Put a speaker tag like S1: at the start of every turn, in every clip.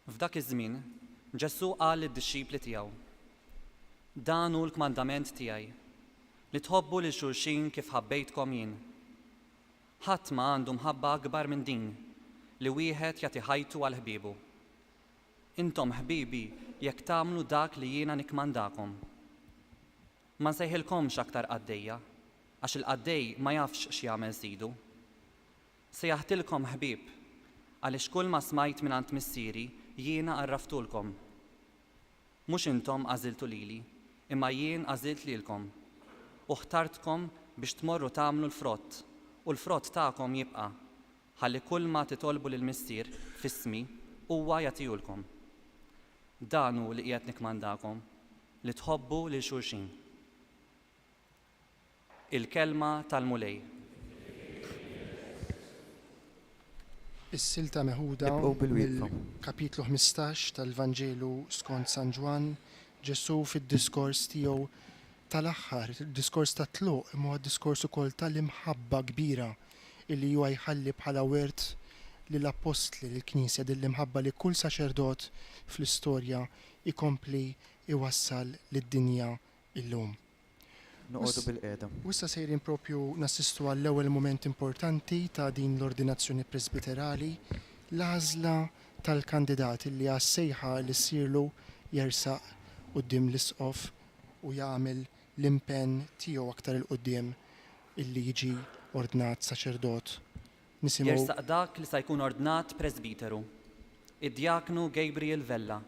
S1: F'dak iż-żmien, Ġesu qal lid-dixxipli tiegħu: Dan hu l-kmandament tiegħi, li tħobbu lil xulxin kif ħabbejtkom jien. Ħadd ma għandu mħabba akbar minn din li wieħed jagħti ħajtu għal ħbiebu. Intom ħbibi jekk tagħmlu dak li jiena nikmandakom. Ma nsejħilkomx aktar qaddejja, għax il-qaddej ma jafx x'jagħmel żidu. Sejjaħtilkom ħbieb, għaliex kull ma smajt mingħand missieri jiena għarraftulkom. Mhux intom għażiltu lili, imma jien għażilt lilkom. U ħtartkom biex tmorru tagħmlu l-frott, u l-frott tagħkom jibqa' ħalli kull ma titolbu lill-missier f'ismi huwa jagħtihulkom. Dan hu li qiegħed nikmandakom, li tħobbu lil xulxin. Il-kelma tal-mulej.
S2: Is-silta meħuda mill-kapitlu 15 tal-Vanġelu skont San Ġwan, Ġesu fid-diskors tiegħu tal-aħħar, il-diskors ta' tluq, imma d-diskors ukoll tal-imħabba kbira illi huwa jħalli bħala wert lill-apostli lill-Knisja dil-imħabba li kull saċerdot fl-istorja ikompli iwassal lid-dinja illum.
S3: Noqogħdu bil-qiegħda.
S2: Issa sejrin propju nassistu għall-ewwel mument importanti ta' din l-ordinazzjoni presbiterali, l-għażla tal-kandidat li għas-sejħa li ssirlu jersaq quddiem l-isqof u jagħmel l-impenn tiegħu aktar il-qudiem illi jiġi ordnat saċerdot.
S1: Jersaq dak li se jkun ordnat presbiteru, id-djaknu Gabriel Vella,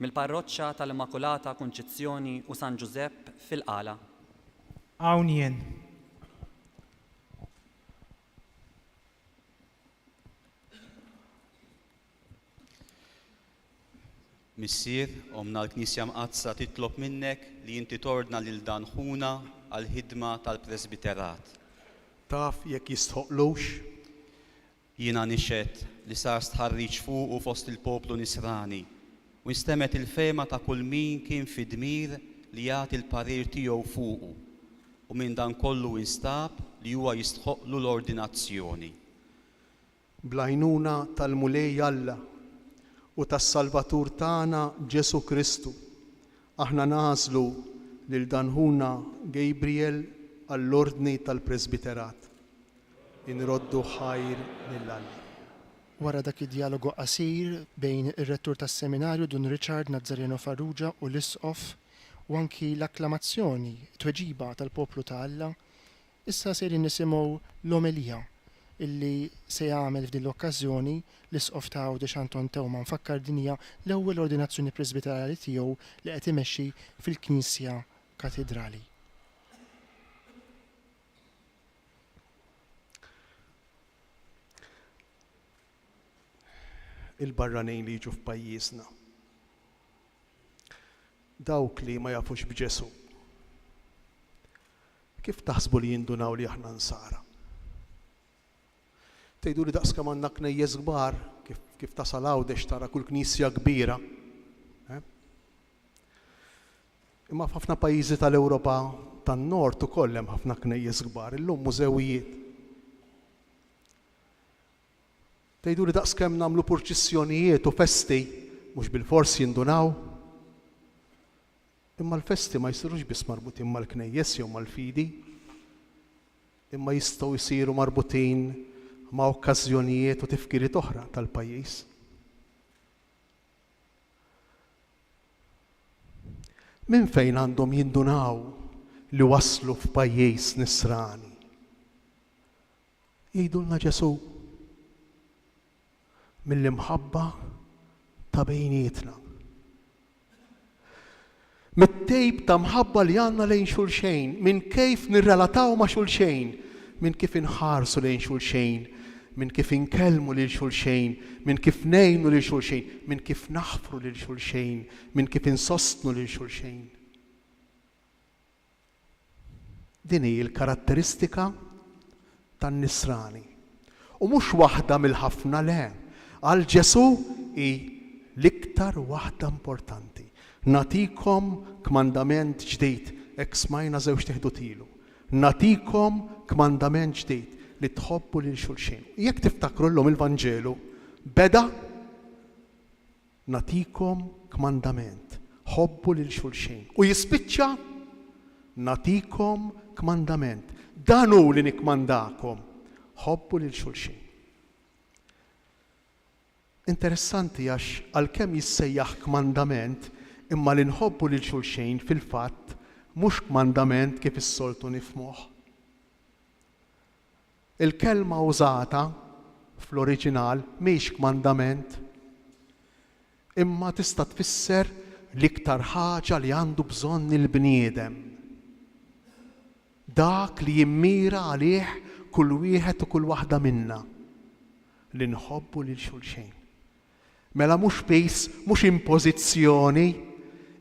S1: mill-parroċċa tal-Immakulata Kunċizzjoni u San Giuseppe fil-Qala.
S4: Hawn jien.
S5: Missier, omna l-Knisja mqazza titlob minnek li inti tordna lil dan ħuna għal-ħidma tal-presbiterat.
S6: Taf jekk jistħoqlux?
S5: Jiena nixed li sar stħarriġ fuq u fost il-poplu Nisrani u nstemet il-fema ta' kull min kien fi dmir li jagħti l-parir tiegħu fuqu u minn dan kollu instab li huwa jistħoqlu l-ordinazzjoni.
S6: Blajnuna tal-mulej Alla u tas-Salvatur tagħna Ġesu Kristu, aħna nażlu lil dan ħuna Gabriel għall-ordni tal-presbiterat. Inroddu ħajr lill-Alla.
S2: Wara dak id-dialogu qasir bejn ir-rettur tas-seminarju Dun Richard Nazzareno Farrugia u l-isqof u anki l-akklamazzjoni tweġiba tal-poplu ta' Alla, issa sejrin nisimgħu l-omelija illi se jagħmel f'din l-okkażjoni l-isqof ta' Għawdex Anton Tewman fakkar dinja l-ewwel ordinazzjoni presbiterali tiegħu li qed imexxi fil-Knisja Katedrali.
S6: Il-barranin li jiġu f'pajjiżna. Dawk li ma jafux b'Ġesu. Kif taħsbu li jindunaw li aħna nsara? Tgħidu li daqs kemm għandna knejjes kbar, kif tasal Għawdex tara kull knisja kbira. Imma f'ħafna pajjiżi tal-Ewropa tan-Nord ukoll hemm ħafna knejjes kbar, illum mużewijiet. Tgħidu li daqs kemm nagħmlu purċissjonijiet u festi mhux bil-fors jindunaw. Imma l-festi ma jsirux biss marbutin mal-knejjes jew mal-fidi, imma jistgħu jsiru marbutin ma' okkażjonijiet u tifkiriet oħra tal-pajjiż. Minn fejn għandhom jindunaw li waslu f'pajjiż Nisrani? Jgħidulna Ġesu mill-imħabba ta' bejnietna. Mit-tejb ta' mħabba li għandna lejn xulxejn, minn kif nirrelataw ma' xulxejn, minn kif inħarsu lejn xulxejn, minn kif inkellmu lil xulxejn, minn kif ngħinu lil xulxejn, minn kif naħfru lil xulxejn, minn kif insostnu lil xulxejn. Din hi l-karatteristika tan-Nisrani. U mhux waħda mill-ħafna le, għal Ġesu hi l-iktar waħda importanti. Natikom kmandament ġdid, hekk smajna żewġ teħdu tilu. Natikom kmandament ġdid li tħobbu lil xulxin. Jekk tiftakru llum il-Vanġelu beda natikom kmandament, ħobbu lil xulxejn. U jispiċċa natikom kmandament. Dan hu li nikmandakom, ħobbu lil xulxejn. Interessanti għax għalkemm jissejjaħ kmandament, imma li nħobbu lil xulxejn fil-fatt mhux kmandament kif is-soltu nifhmuh. Il-kelma użata fl-oriġinal mhix kmandament, imma tista' tfisser l-iktar ħaġa li għandu bżonn il-bniedem. Dak li jimmira għalih kull wieħed u kull waħda minna li nħobbu lil xulxejn. Mela mhux biss, mhux impożizzjoni,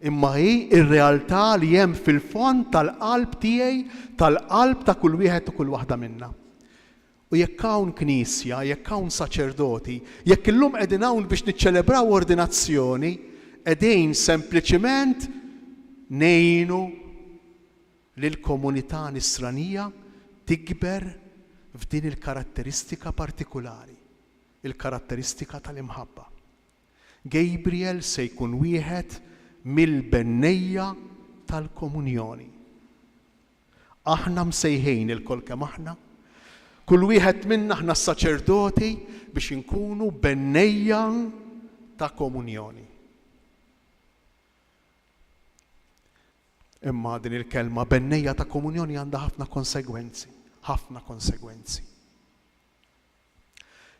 S6: imma hi r-realtà li hemm fil-fond tal-qalb tiegħi, tal-qalb ta' kull wieħed u kull waħda minna. U jekk hawn knisja, jekk hawn saċerdoti, jekk illum qegħdin hawn biex niċċelebraw ordinazzjoni, qegħdin sempliċiment ngħinu lill-komunità nisranija tikber f'din il-karatteristika partikulari, il-karatteristika tal-imħabba. Gabriel se jkun wieħed mill-bennejja tal-komunjoni. Aħna msejħejn il-kol kemm aħna, kull wieħed minna aħna s-saċerdoti biex inkunu bennejja ta' komunjoni. Imma din il-kelma bennejja ta' komunjoni għandha ħafna konsegwenzi, ħafna konsegwenzi.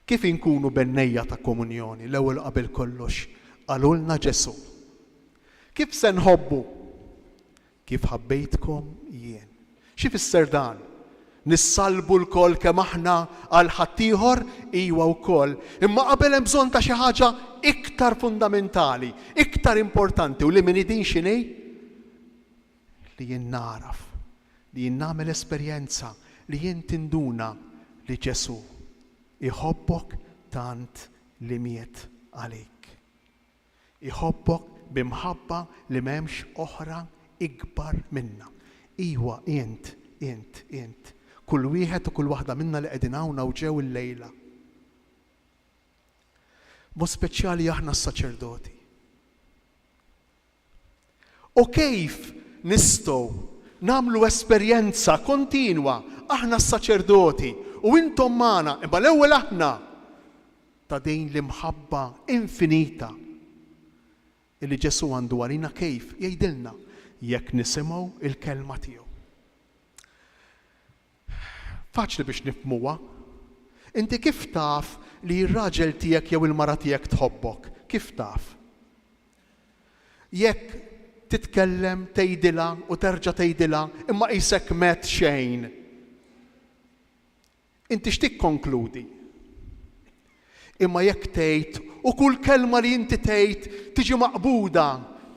S6: Kif inkunu bennejja ta' komunjoni? L-ewwel qabel kollox qalulna Ġesu. Kif se nħobbu? Kif ħabbejtkom jien. Xi fisser dan? Nissalbu l-koll kemm aħna għal ħaddieħor iwa wkoll, imma qabel hemm bżonn ta' xi ħaġa iktar fundamentali, iktar importanti u li min din x'inhi? Li jien naraf, li jien nagħmel esperjenza, li jien tinduna li Ġesu iħobbok tant li miet għalik. Iħobbok bimħabba li m'hemmx oħra ikbar minna. Iwa int. Kull wieħed u kull waħda minna li qegħdin hawn u ġew il-lejla. Mod speċjali aħna s-saċerdoti. U kif nistgħu nagħmlu esperjenza kontinwa aħna s-saċerdoti u intom magħna, imma l-ewwel aħna ta' din l-imħabba infinita illi Ġesu għandu għalina kif jgħidilna jekk nisimgħu il-kelma tiegħu. Faċli biex nifhmuha. Inti kif taf li r-raġel tiegħek jew il-mara tiegħek tħobbok? Kif taf? Jekk titkellem tgħidilha u terġa' tgħidilha imma qisek met xejn. Inti x'tikkonkludi? Imma jekk tgħid u kull kelma li inti tgħid tiġi maqbuda,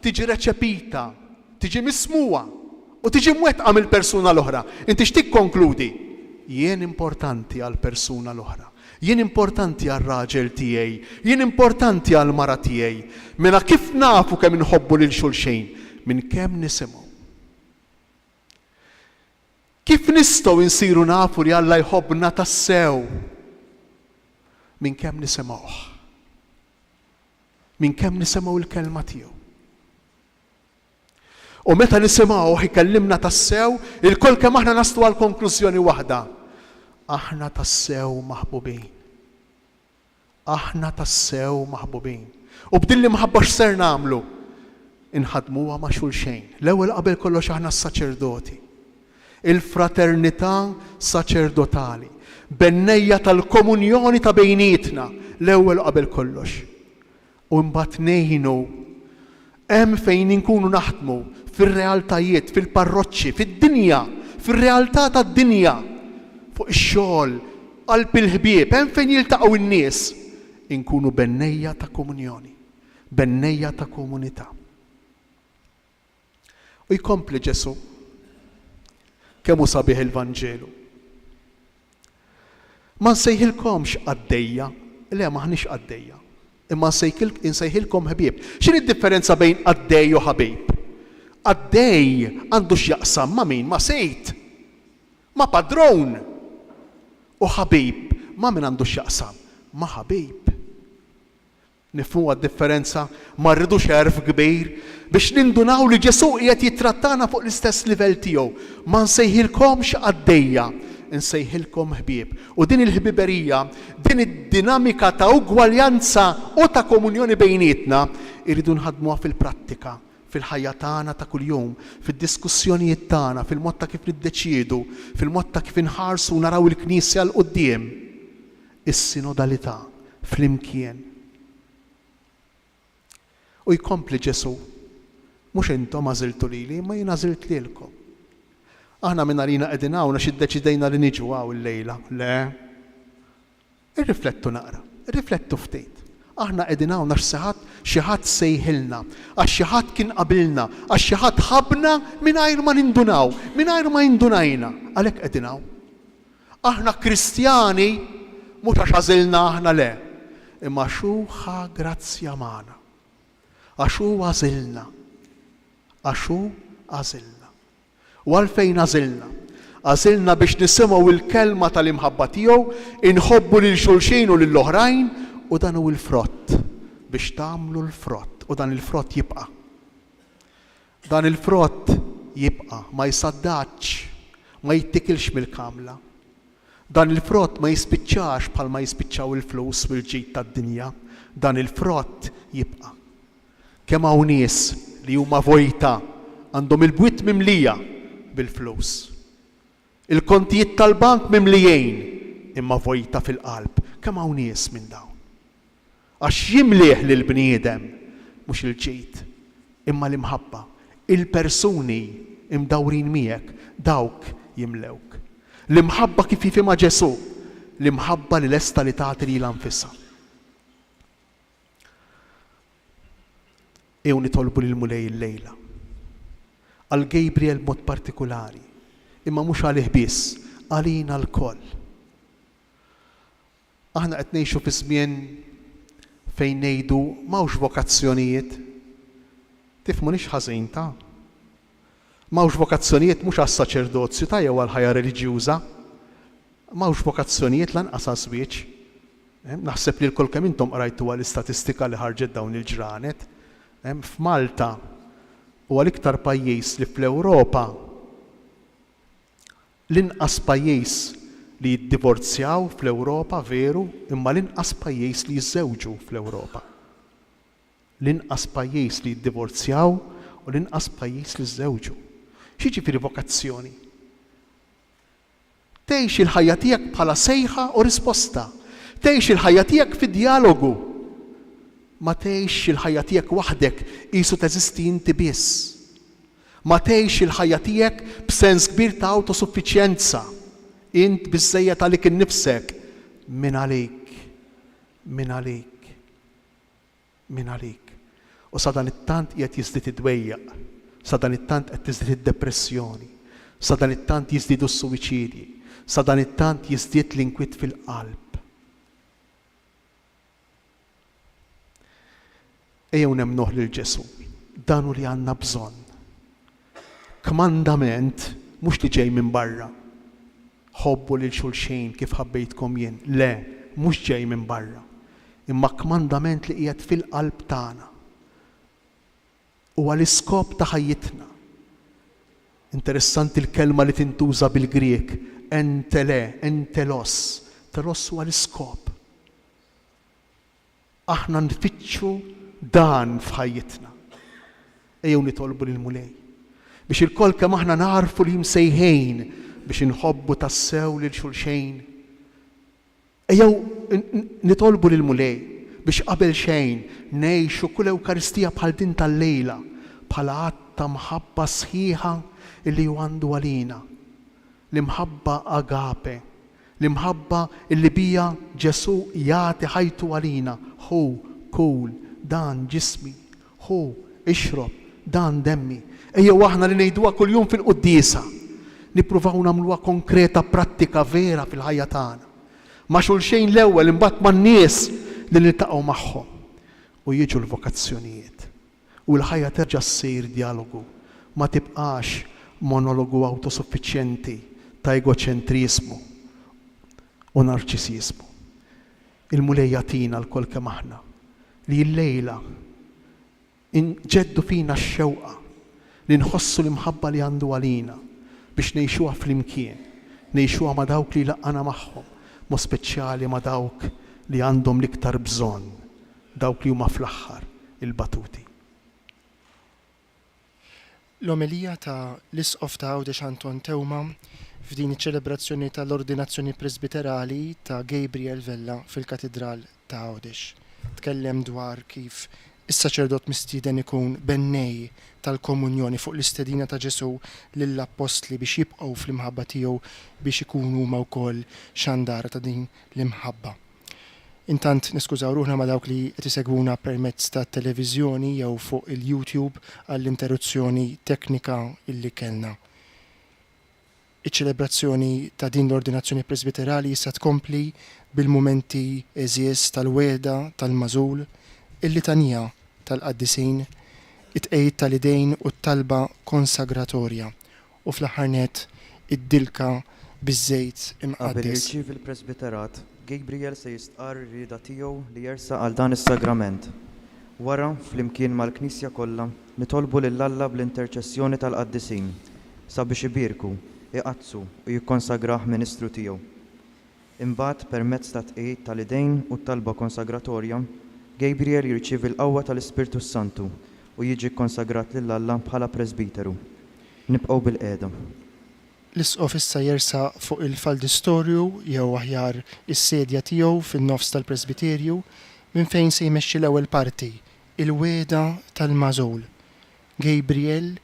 S6: tiġi reċepita, tiġi mismuha u tiġi mwettqa mill-persuna l-oħra. Inti x'tikkonkludi? Jien importanti għal persuna l-oħra. Jien importanti għal raġel tiegħi, jien importanti għal mara tiegħi. Mela kif nafu kemm inħobbu lil xulxejn? Minn kemm nisimgħu. Kif nistgħu insiru nafu li Alla jħobbna tassew? Minn kemm nisimgħuh. Minn kemm nisimgħu l-kelma tiegħu. U meta nisimgħuh ikellimna tassew, il-kol kemm aħna naslu għal konklużjoni waħda. Aħna tassew maħbubin. Aħna tassew maħbubin. U b'din l-imħabba x'ser nagħmlu? Inħadmuha ma' xulxejn. L-ewwel qabel kollox aħna s-saċerdoti. Il-fraternità saċerdotali. Bennejja tal-komunjoni ta' bejnietna. L-ewwel qabel kollox. U mbagħad ngħinu hemm fejn inkunu naħdmu fir-realtajiet, fil-parroċċi, fid-dinja, fir-realtà tad-dinja, fuq ix-xogħol, qalb il-ħbieb, hemm fejn jiltaqgħu n-nies, inkunu bennejja ta' komunjoni, bennejja ta' komunità. U jkompli Ġesu kemm hu sabiħ il-Vanġelu. Ma nsejħilkomx għaddejja, le maħniex għaddejja. Imma nsejħilkom ħbieb. X'inhi d-differenza bejn għaddej u ħabib? Għaddej għandu x'jaqsam ma' min? Ma' sejt, ma' padron. U ħabib, ma' min għandu x'jaqsam? Ma' ħabib. Nifhmu għad-differenza ma rridux erf kbir biex nindunaw li Ġesu qiegħed jittrattana fuq l-istess livell tiegħu. Ma nsejħilkomx għaddejja, nsejħilkom ħbieb. U din il-ħbiberija, din id-dinamika ta' ugwaljanza u ta' komunjoni bejnietna irridu nħadmuha fil-prattika, fil-ħajja tagħna ta' kuljum, fid-diskussjonijiet tagħna, fil-mod ta' kif niddeċiedu, fil-mod ta' kif inħarsu naraw il-Knisja l qudiem. Is-sinodalità flimkien. U jkompli Ġesu, mhux intom għażiltu lili, ma jien għażilt lilkom. Aħna minn għalina qegħdin hawn għax iddeċidejna li niġu hawn il-lejla. Le. Irriflettu naqra, irriflettu ftit. Aħna qegħdin hawn għax xi ħadd sejħilna, għax xi ħadd kien qabilna, għax xi ħadd ħabna mingħajr ma nindunaw, mingħajr ma jindunajna. Għalhekk qegħdin hawn. Aħna Kristjani mhux għax għażilna aħna le, imma xuha grazzja magħna. Għaxu għażilna. Għaxu għażilna. U għalfejn għażilna? Għażilna biex nisimgħu il-kelma tal-imħabba tiegħu, inħobbu lil xulxin u lill-oħrajn, u dan hu l-frott biex tagħmlu l-frott, u dan il-frott jibqa'. Dan il-frott jibqa' ma jsaddaċ, ma jittikilx mill-kamla. Dan il-frott ma jispiċċax bħal ma jispiċċaw il-flus u l-ġid tad-dinja. Dan il-frott jibqa'. Kemm hawn nies li huma vojta għandhom il-bwiet mimlija bil-flus. Il-kontijiet tal-bank mimlijejn imma vojta fil-qalb. Kemm hawn nies minn dawn? Għax jimlih lill-bniedem mhux il-ġid, imma l-imħabba. Il-persuni imdawrin miegħek dawk jimlewk. L-imħabba kif jifhimha Ġesu, l-imħabba li lesta li tagħti lilha nfisha. Ew nitolbu lil mulej il-lejla. Għal Gabriel mod partikolari, imma mhux għalih biss, għalina l-koll. Aħna qed ngħixu fi żmien fejn ngħidu m'hawnx vokazzjonijiet. Tifhmu nix ħażin ta'. M'hawnx vokazzjonijiet mhux għas-saċerdozju ta' jew għall-ħajja reliġjuża. M'hawnx vokazzjonijiet lanqas għaż-żwieġ. Naħseb li l-kol kemm intom qrajtu għall-istatistika li ħarġet dawn il-ġranet. F'Malta huwa l-iktar pajjiż li fl-Ewropa l-inqas pajjiż li jiddivorzjaw fl-Ewropa veru, imma l-inqas pajjiż li jiżżewġu fl-Ewropa. L-inqas pajjiż li jiddivorzjaw u l-inqas pajjiż li jiżżewġu. X'jiġifieri vokazzjoni? Tgħix il-ħajja tiegħek bħala sejħa u risposta. Tgħix il-ħajja tiegħek fid-dialogu. Ma tgħix il-ħajja tiegħek waħdek qisu teżisti inti biss. Ma tgħix il-ħajja tiegħek b'sens kbir ta' autosuffiċjenza. Int biżżejjed għalik innifsek minn għalik, minn għalik, minn għalik. U sa dan it-tant qiegħed jiżdied id-dwejjaq, sa dan it-tant qed tiżdied id-depressjoni, sa dan it-tant jiżdiedu s-suwiċidji, sa dan it-tant jiżdied l-inkwiet fil-qalb. Ejjew nemnuh lil Ġesu, dan hu li għandna bżonn. Kmandament mhux li ġej minn barra. Ħobbu lil xulxejn kif ħabbejtkom jien. Le, mhux ġej minn barra. Imma kmandament li qiegħed fil-qalb tagħna. Huwa l-iskop ta' ħajjitna. Interessanti l-kelma li tintuża bil-Griek, entele, entelos. Telos huwa l-iskop. Aħna nfittxu dan f'ħajjitna. Ejjew nitolbu lil mulej. Biex il-koll kemm aħna narfu li msejħejn biex inħobbu tassew lil xulxejn. Ejjew nitolbu lil mulej biex qabel xejn ngħixu kull Ewkaristija bħal din tal-lejla bħala att ta' mħabba sħiħa illi għandu għalina. L-imħabba agape, l-imħabba illi bija Ġesu jagħti ħajtu għalina. Hu, kul, dan ġismi, hu, ixrob, dan demmi. Ejjew aħna li ngħiduha kuljum fil-quddiesa. Nippruvaw nagħmluha konkreta, prattika, vera fil-ħajja tagħna. Ma' xulxejn l-ewwel imbagħad man-nies li niltaqgħu magħhom. U jiġu l-vokazzjonijiet. U l-ħajja terġa' ssir dialogu. Ma tibqax monologu autosuffiċjenti ta' egoċentrizmu u narċisizmu. Il-mulej jagħtina l-kol kemm aħna li l-lejla inġeddu fina x-xewqa li nħossu l-imħabba li għandu għalina biex nejxuha fl-imkien, nejxuha ma dawk li laqqana magħhom, mo speċjali ma dawk li għandhom l-iktar bżonn, dawk li huma fl-aħħar il-batuti.
S2: L-omelija ta' l-Isqof ta' Għawdex Anton Tewma f'din iċ-ċelebrazzjoni tal-ordinazzjoni presbiterali ta' Gabriel Vella fil-Katedral ta' Għawdex. Tkellem dwar kif is-saċerdot mistieden ikun bennej tal-komunjoni fuq l-istedina ta' Ġesu lill-apostli biex jibqgħu fl-imħabba tiegħu biex ikunu huma wkoll xandara ta' din l-imħabba. Intant niskużaw ruħna ma' dawk li qed isegwuna permezz ta' televiżjoni jew fuq il-YouTube għall-interruzzjoni teknika illi kellna. Iċ-ċelebrazzjoni ta' din l-ordinazzjoni presbiterali issa tkompli bil-mumenti eżies tal-weda tal-mażul, il-litanija tal-qaddisin, it-tqejjed tal-idejn u t-talba konsagratorja u fl-aħħar nett id-dilka biż-żejt
S3: Qabel
S2: imqaddes.
S3: jirċievi l-presbiterat, Gabriel se jistqar ir-rieda tiegħu li jersaq għal dan is-sagrament. Wara, flimkien mal-Knisja kollha, nitolbu lil Alla bl-interċessjoni tal-qaddisin sabiex ibirku, iqazzu u jikkonsagrah ministru tiegħu. Imbagħad permezz ta' tqejjed tal-idejn u t-talba konsagratorja, Gabriel jirċievi l-qawwa tal-Ispirtu Santu u jiġi konsagrat lil Alla bħala presbiteru. Nibqgħu bil-qiegħda.
S2: L-Isqof issa jersa fuq il-faldistorju jew aħjar is-sedja tiegħu fin-nofs tal-Presbiterju minn fejn se jmexxi l-ewwel parti, il-weda tal-mażul. Gabriel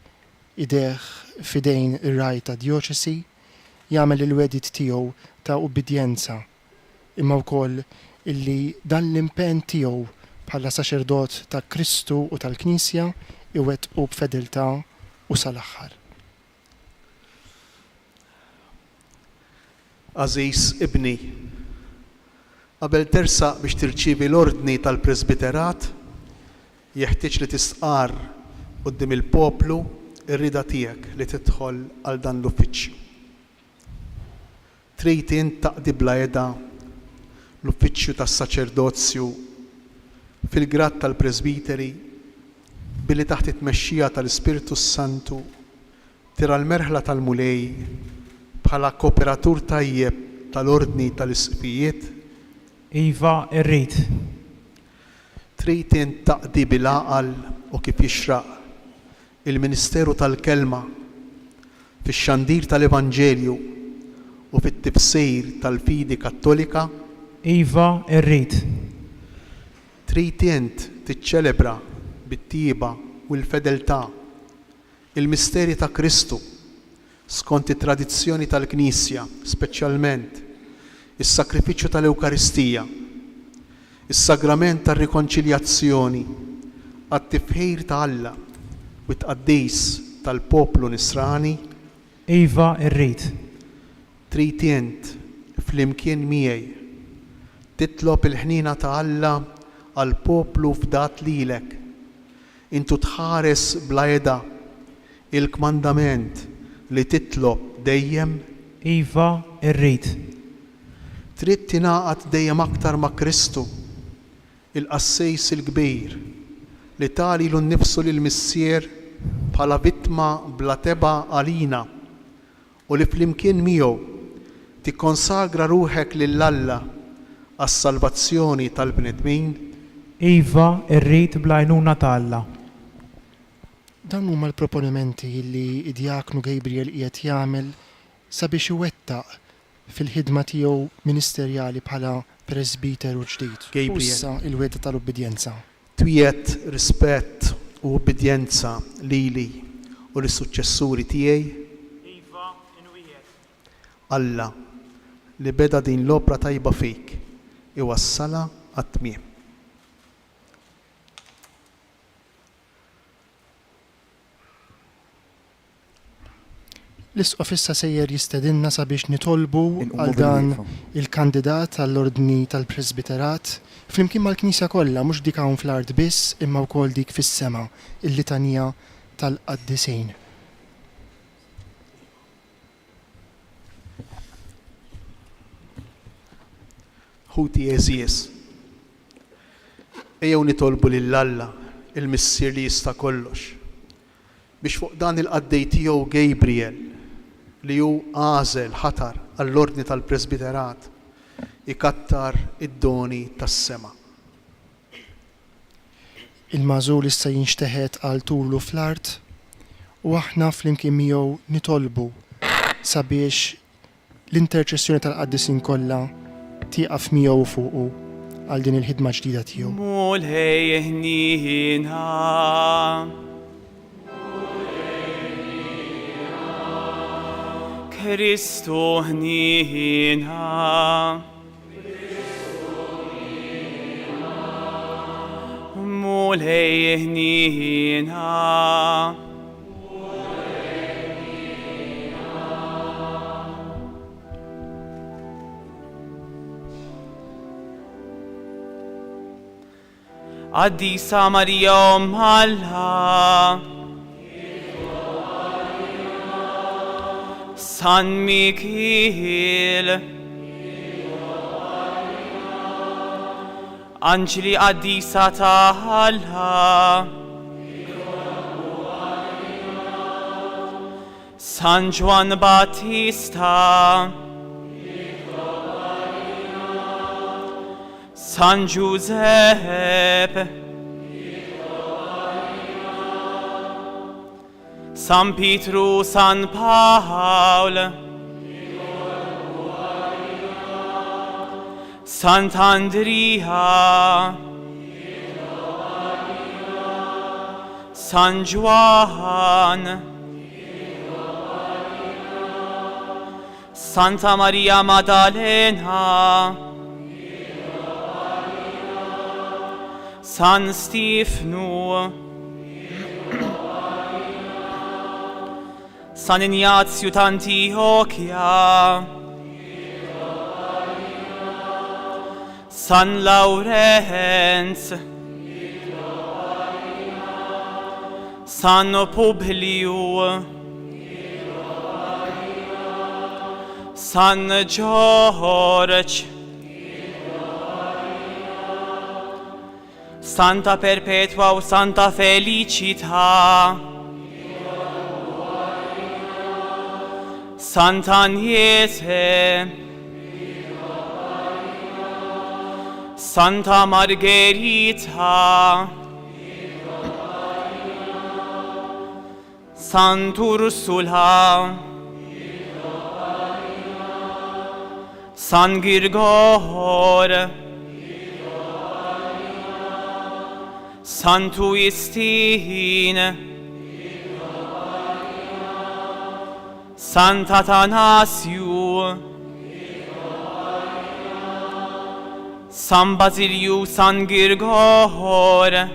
S2: ideħ fidejn ir-raj ta' djoċesi jagħmel il-wedit tiegħu ta' ubbidjenza imma wkoll illi dan l-impenn tiegħu bħala saċerdot ta' Kristu u tal-Knisja iwettqu b'fedeltà u sal-aħħar.
S6: Aziz ibni, qabel tersaq biex tirċievi l-ordni tal-presbiterat, jeħtieġ li tisqar quddiem il-poplu ir-rida tiegħek li tidħol għal dan l-uffiċċju. Trid int taqdi bla eda l-uffiċċju tas-saċerdozzju fil-grad tal-presbiteri billi taħt it-tmexxija tal-Ispirtu Santu tira l-merħla tal-mulej bħala kooperatur tajjeb tal-ordni tal-isqfijiet.
S4: Iva irrid.
S6: Trid int taqdi bil-għaqal u kif jixraq il-Ministeru tal-Kelma fix-xandir tal-Evanġelju u fit-tifsir tal-fidi Kattolika.
S4: Iva irrid.
S6: Trid int tiċċelebra bit-tieba u l-fedeltà il-misteri ta' Kristu skont it-tradizzjoni tal-Knisja, speċjalment is-sakrifiċċju tal-Ewkaristija, is-sagrament tar-rikonċiljazzjoni, għat-tifħir ta' Alla u t-qaddis tal-poplu Nisrani.
S4: Iva irrid.
S6: Trid int flimkien miegħi titlob il-ħnina ta' Alla għal poplu fdat lilek. Intu tħares bla eda il-kmandament li titlob dejjem.
S4: Iva irrid.
S6: Trid tingħaqad dejjem aktar ma' Kristu, il-qassejs il-kbir li tali lu nnifsu lil missier bħala vittma bla teba għalina u li flimkien miegħu tikkonsagra ruħek lil Alla għas-salvazzjoni tal-bnedmin.
S4: Iva irrid bla għajnuna ta' Alla.
S2: Dan huma l-proponimenti li id-Diaknu Gabriel qiegħed jagħmel sabiex iwettaq fil-ħidma tiegħu ministerjali bħala presbiteru ġdid.
S6: Gabriel.
S2: Issa il-weda tal-ubbidjenza.
S6: Twiet rispett u obbedjenza lili u lis-suċċessuri tiegħi.
S4: Iva inwiet.
S6: Alla li beda din l-opra tajba fik iwassala għat-tmiem.
S2: L-Isqof issa sejjer jistedinna sabiex nitolbu
S3: Inqumu
S2: għal dan
S3: bil-wieqfa.
S2: il-kandidat għall-ordni tal-Presbiterat flimkien mal-Knisja kollha mhux dik hawn fl-art biss imma wkoll dik fis-sema il-litanija tal-Qaddisejn.
S6: Ħuti eżies. ejjew nitolbu lill-Alla, il-Missier li jista' kollox, biex fuq dan il-qaddej tiegħu Gabriel li hu għażel ħatar għall-ordni tal-Presbiterat ikattar id-doni tas-sema.
S2: Il-magħżul issa jinxteħed għal tulu fl-art u aħna flimkien miegħu nitolbu sabiex l-interċessjoni tal-qaddisin kollha tieqaf miegħu fuqu għal din il-ħidma ġdida tiegħu.
S7: Mulej ħnina. Kristu ħnina. Mulej ħnina. Addisa Marija Alla, San Michiel, Anġli Addisa ta' Alla, San Juan Battista, San Giuseppe, San Pietro, San Paolo, Sant'Andrea, San Juan, Santa Maria Maddalena, San Stefano, San Ignazio d'Antiochia, San Laurenz, San Publio, San George, Santa Perpetua o Santa Felicità, Sant'Agnese, Santa Margherita, Sant'Ursula, San Girgor, Santu Istine, Sant'Atanasio, San Basilio, San Girgor,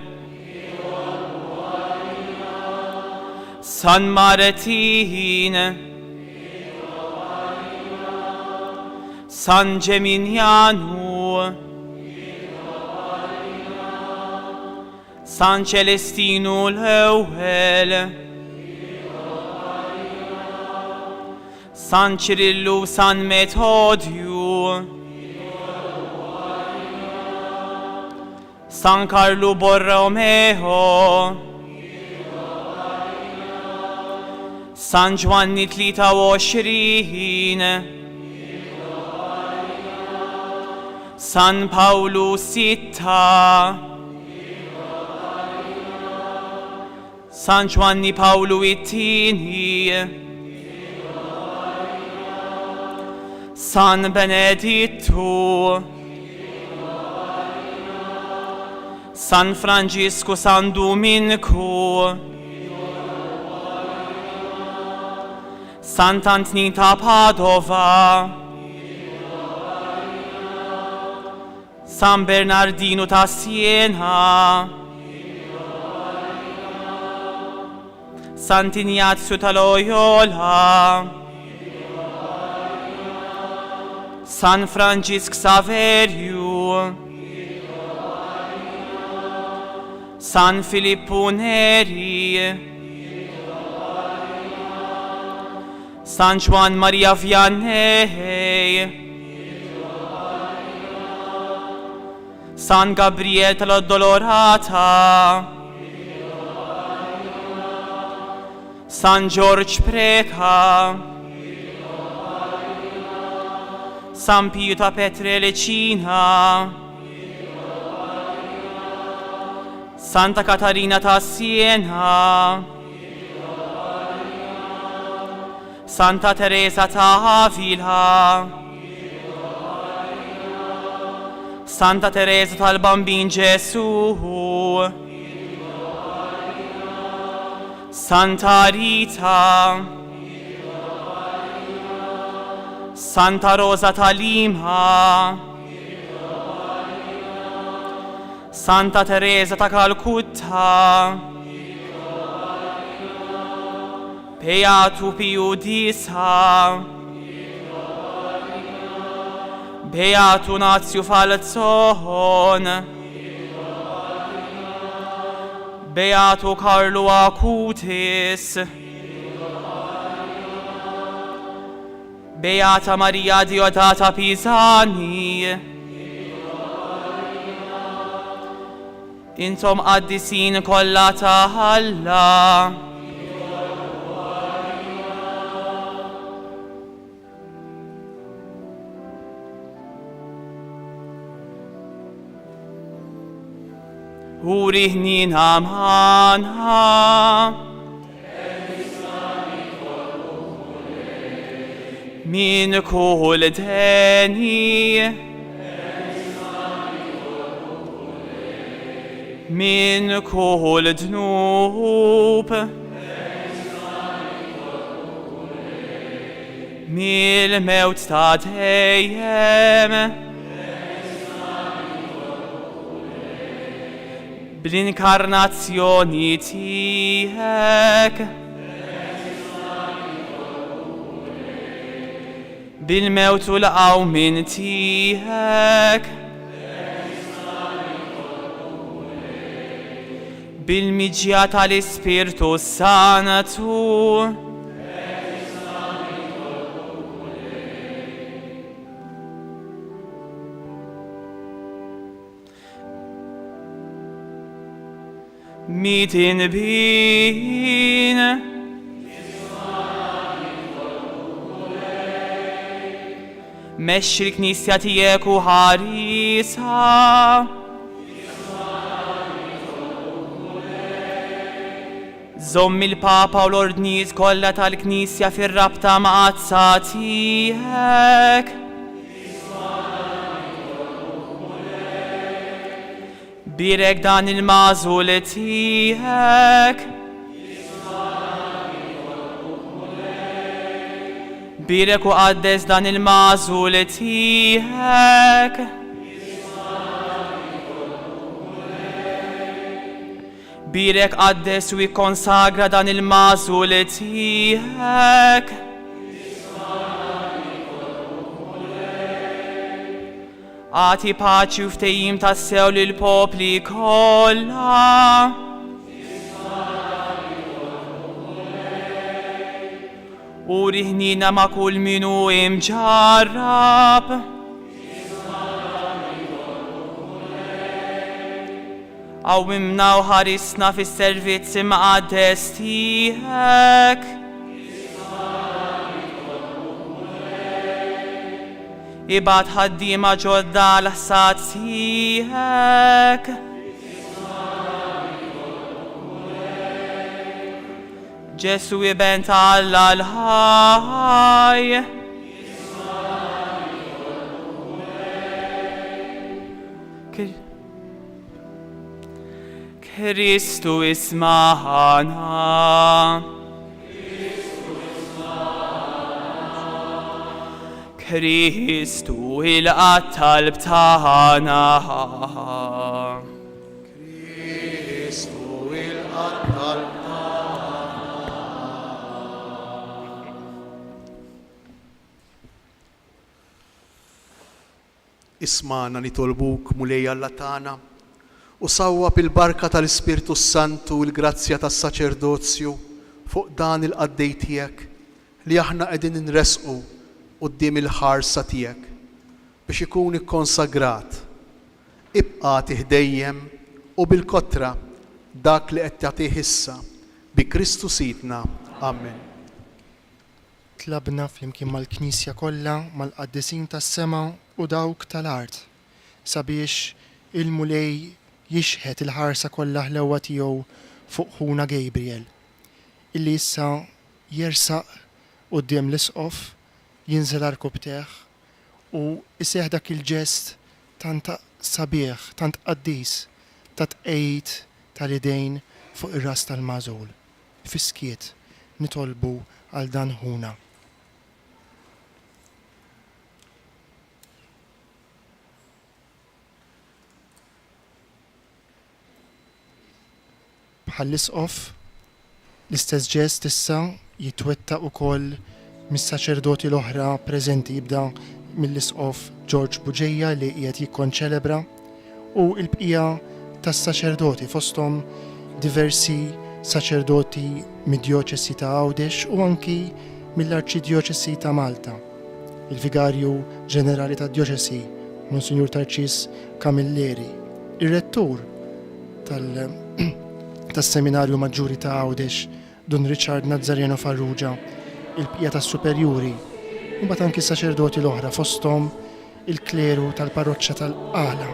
S7: San Martin, San Geminiano, San Celestino l-Ewwel, San Cirillu, San Metodju, San Carlo Borromeo, San Giovanni 23, San Paolo 6, San Giovanni Paolo Vittini, San Benedetto, San Francisco, San Domenico, Sant'Antonita Padova, San Bernardino da Siena, Sant'Ignazio da Loyola, San Francisco Saverio, San Filippo Neri, San Juan Maria Vianney, San Gabriel tal-Addolorata, San George Preka, San Pio ta' Petrelcina, Santa Catarina ta' Siena, Santa Teresa ta' Avila, Santa Teresa tal-Bambin Gesù, Santa Rita, Santa Rosa ta' Lima, Santa Teresa ta' Calcutta, Beatu Pio Disa, Beatu Nazio Falzon, Beatu Carlo Acutis, Beata Maria Diodata Pisani, intom qaddisin kollha ta' Alla. Uri ħnina manha, min kull deni, min kull dnub, mil-mewt ta' dejjem, bl-inkarnazzjoni tiegħek, bil-mewt u l-qawmin tiegħek, bil-miġja tal-Ispirtu Santu, mitin bin, mexxi l-Knisja tiegħek u ħarisha, żomm il-Papa u l-ordnijiet kollha tal-Knisja fir-rabta ma' qazza tiegħek, birek dan il-mażul tiegħek, birek u qaddes dan il-mażul tiegħek, birek qaddes u jikkonsagra dan il-mażul tiegħek, għati paċi u ftehim tassew lill-popli kollha. Uri ħnina ma' kull minu imġarrab. Qawwimna u ħarisna fis-servizzi maqaddes tiegħek. Ibad ħaddiema ġodda l-ħsad tiegħek. Ġesu iben ta' Alla l-ħaj. Kristu isma'na. Kristu il-qattalb tagħna.
S6: Kristu il-qattalb Isma'na nitolbuk mulej Alla tagħna u sawwa bil-barka tal-Ispirtu Santu u l-grazzja tas-saċerdozju fuq dan il-qaddej tiegħek li aħna qegħdin inresqu quddiem il-ħarsa tiegħek biex ikun ikkonsagrat ibqa' tih dejjem u bil-kotra dak li qed tagħtih issa bi Kristu Sidna. Amen.
S2: Tlabna flimkien mal-Knisja kollha, mal-qaddisin tas-sema u dawk tal-art sabiex il-mulej jixħet il-ħarsa kollha ħlewwa tiegħu fuq ħuna Gabriel illi issa jersaq quddiem l-isqof jinżel arkubteħ u iseħħ dak il-ġest tant sabiħ, tant qaddis ta' tqejjed tal-idejn fuq ir-ras tal-magħżul. Fiskiet nitolbu għal dan ħuna. Bħall-isqof l-istess ġest issa jitwettaq ukoll mis-saċerdoti l-oħra preżenti, jibda mill-isqof George Buġejja li qiegħed jikkonċelebra u l-bqija tas-saċerdoti fosthom diversi saċerdoti mid-djoċesi ta' Għawdex u anki mill-Arċidjoċesi ta' Malta. Il-Vigarju Ġenerali tad-Djoċesi, Monsinjur Tarċis Kamilleri, ir-Rettur tas-Seminarju Maġġuri ta' Għawdex, Don Richard Nazzareno Farrugia, il-bqija tas-Superjuri, u mbagħad anki s-saċerdoti l-oħra fosthom il-kleru tal-Parroċċa tal-Qala.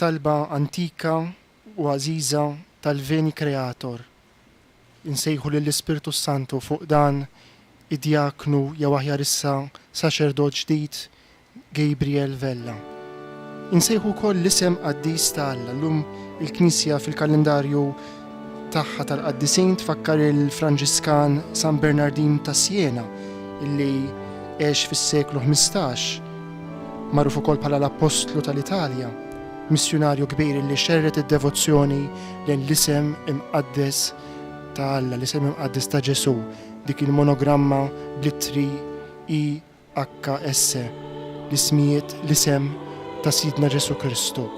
S2: it-talba antika u għażiża tal-Veni Creator. Insejħu lill-Ispirtu Santu fuq dan id-djaknu jew aħjar issa saċerdot ġdid Gabriel Vella. Insejħu wkoll l-isem Qaddis ta' Alla. Llum il-Knisja fil-kalendarju tagħha tal-qaddisin tfakkar il-Franġiskan San Bernardin ta' Siena illi għex fis-seklu 15, magħruf ukoll bħala l-Apostlu tal-Italja, missjonarju kbir li xerret id-devozzjoni lejn l-isem imqaddes ta' Alla, l-isem imqaddes ta' Ġesu, dik il-monogramma bl-ittri IHS, l-ismijiet l-isem ta' Sidna Ġesu Kristu.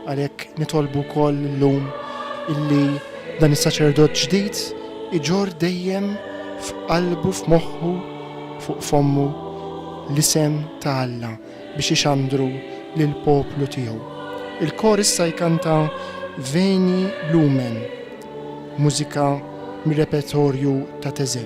S2: Għalhekk nitolbu wkoll llum illi dan is-saċerdot ġdid iġor dejjem f'qalbu, f'moħħu, fuq fommu l-isem ta' Alla biex ixandru lill-poplu tiegħu. Il-kor issa jkanta Veni Lumen, mużika mir-repertorju ta' Teze.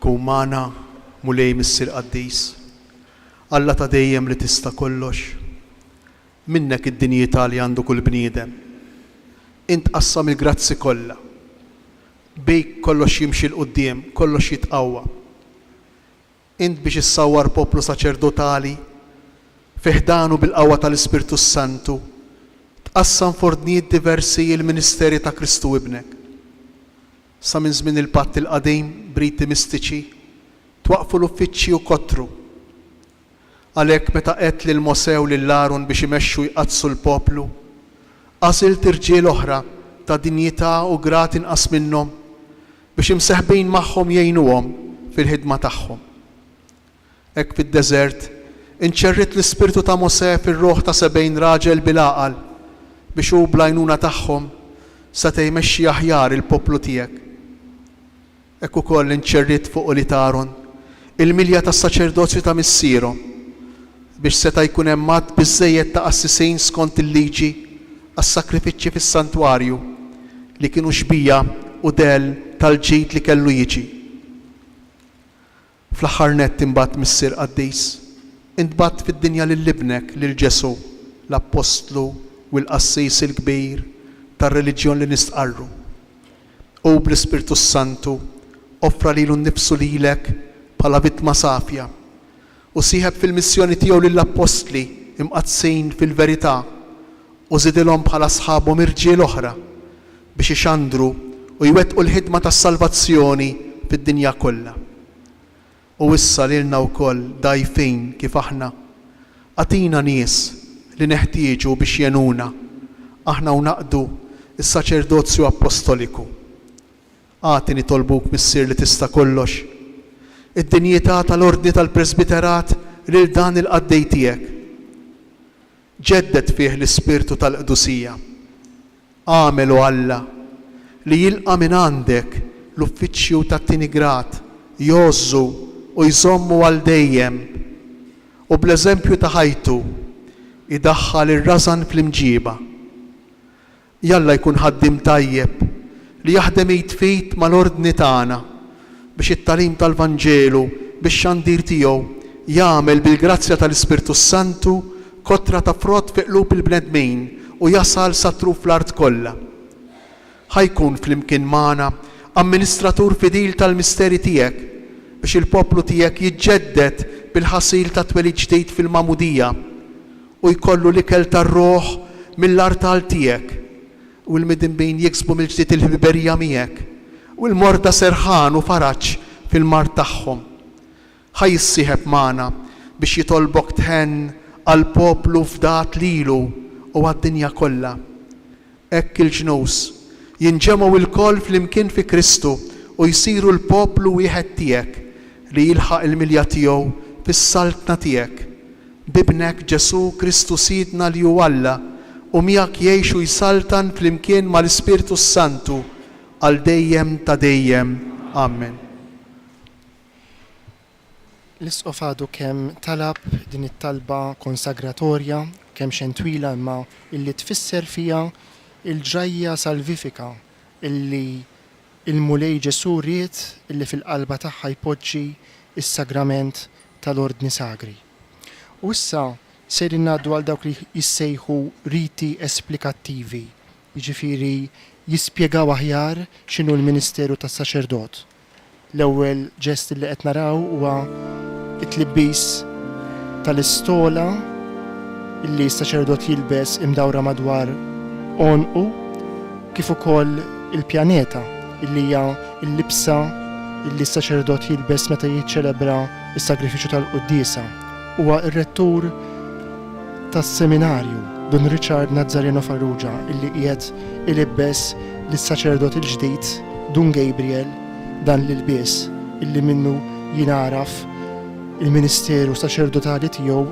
S6: Kumana mulej Missir Qaddis, Alla ta' dejjem li tista' kollox, minnek id-dinjità li għandu kull bniedem. Int qassam il-grazzi kollha, bejk kollox jimxi l-qudiem, kollox jitqawwa. Int biex issawwar poplu saċerdotali fiħdanu bil-qawwa tal-Ispirtu Santu, tqassam f'ordnijiet diversi il-Ministeri ta' Kristu ibnek. Sa minn żmien il-Patt il-qadim briti mistiċi twaqfu l-uffiċċji u kottru. Għalhekk meta qed lil Mosè u lil Aaron biex imexxu jqazzu l-poplu, qasilt irġiel oħra ta' dinjità u grat inqas minnhom biex imseħbin magħhom jgħinuhom fil-ħidma tagħhom. Hekk fid-deżert inċerrit l-ispirtu ta' Mosè fir-roħ ta' 70 raġel bil-għaqal biex hu bl-għajnuna tagħhom seta' jmexxi aħjar il-poplu tiegħek. Hekk ukoll inċerrit fuq li Aaron il-milja tas-saċerdozju ta' missierhom biex seta' jkun hemm madd biżżejjed ta' qassisin skont il-liġi għas-sakrifiċċji fis-santwarju li kienu xbija u del tal-ġid li kellu jiġi. Fl-aħħar nett imbagħad Missier Qaddis, intbagħat fid-dinja lil ibnek lil Ġesu, l-Apostlu u l-Qassis il-kbir tar-reliġjon li nistqarru. U bl-Ispirtu Santu offra lilu nnifsu lilek bħala vittma safja u sieħeb fil-missjoni tiegħu lill-Apostli imqazzin fil-verità u żidilhom bħala sħabhom irġiel oħra biex ixandru u jwettqu l-ħidma tas-salvazzjoni fid-dinja kollha. U issa lilna wkoll dgħajfin kif aħna għatina nies li neħtieġu biex jenuna aħna u naqdu is-saċerdozju apostoliku. Għati nitolbuk Missier li tista' kollox, id-dinjità tal-ordni tal-presbiterat lil dan il-qaddej tiegħek. Ġeddet fih l-ispirtu tal-qdusija. Għamelu Alla li jilqa' minn għandek l-uffiċċju tat-tieni grad, jgħozzu u jżommu għal dejjem u bl-eżempju ta' ħajtu idaħħal ir-rażan fl-imġiba. Jalla jkun ħaddim tajjeb li jaħdem jitfit mal-ordni tagħna biex it-talim tal-Vanġelu biex xandir tiegħu jagħmel bil-grazzja tal-Ispirtu Santu kotra ta' frott fi qlub il-bnedmin u jasal satru fl-art kollha. Ħajkun flimkien magħna amministratur fidil tal-misteri tiegħek biex il-poplu tiegħek jiġġedded bil-ħasil ta' twelid ġdid fil-Magħmudija u jkollu l-ikel tar-Roħ mill-artal tiegħek u l-midinbejn jiksbu mill-ġdid il-ħbiberija miegħek u l-morda serħan u faraġġ fil-mart tagħhom. Ħajissieħeb magħna biex jitolbok tħenn għal poplu fdat lilu u għad-dinja kollha. Hekk il-ġnus jinġemgħu il-koll flimkien fi Kristu u jsiru l-poplu wieħed tiegħek li jilħaq il-milja tiegħu fis-saltna tiegħek. Bibnek Ġesu Kristu Sidna li hu Alla u miegħek jgħixu jsaltan flimkien mal-Ispirtu Santu għal dejjem ta' dejjem. Amen.
S2: L-isqof għadu kemm talab din it-talba konsagratorja, kemm xentwila imma illi tfisser fija il-ġajja salvifika illi il-mulej Ġesu ried illi fil-qalba tagħha jpoġġi is-sagrament tal-ordni sagri. U issa sejrin ngħaddu għal dawk li jissejħu riti esplikattivi, jiġifieri jispjegaw aħjar x'inhu l-Ministeru tas-Saċerdot. L-ewwel ġest li qed naraw huwa it-tlibbis tal-istola illi s-saċerdot jilbes imdawra madwar onqu kif ukoll il-pjaneta illi hija l-libsa illi s-saċerdot jilbes meta jiċċelebra is-sagrifiċċju tal-Qudiesa. Huwa r-rettur tas-seminarju Don Richard Nazzareno Farrugia illi qiegħed ilibbes lis-saċerdot il-ġdid Don Gabriel dan l-ilbies illi minnu jinaraf il-Ministeru Saċerdotali tiegħu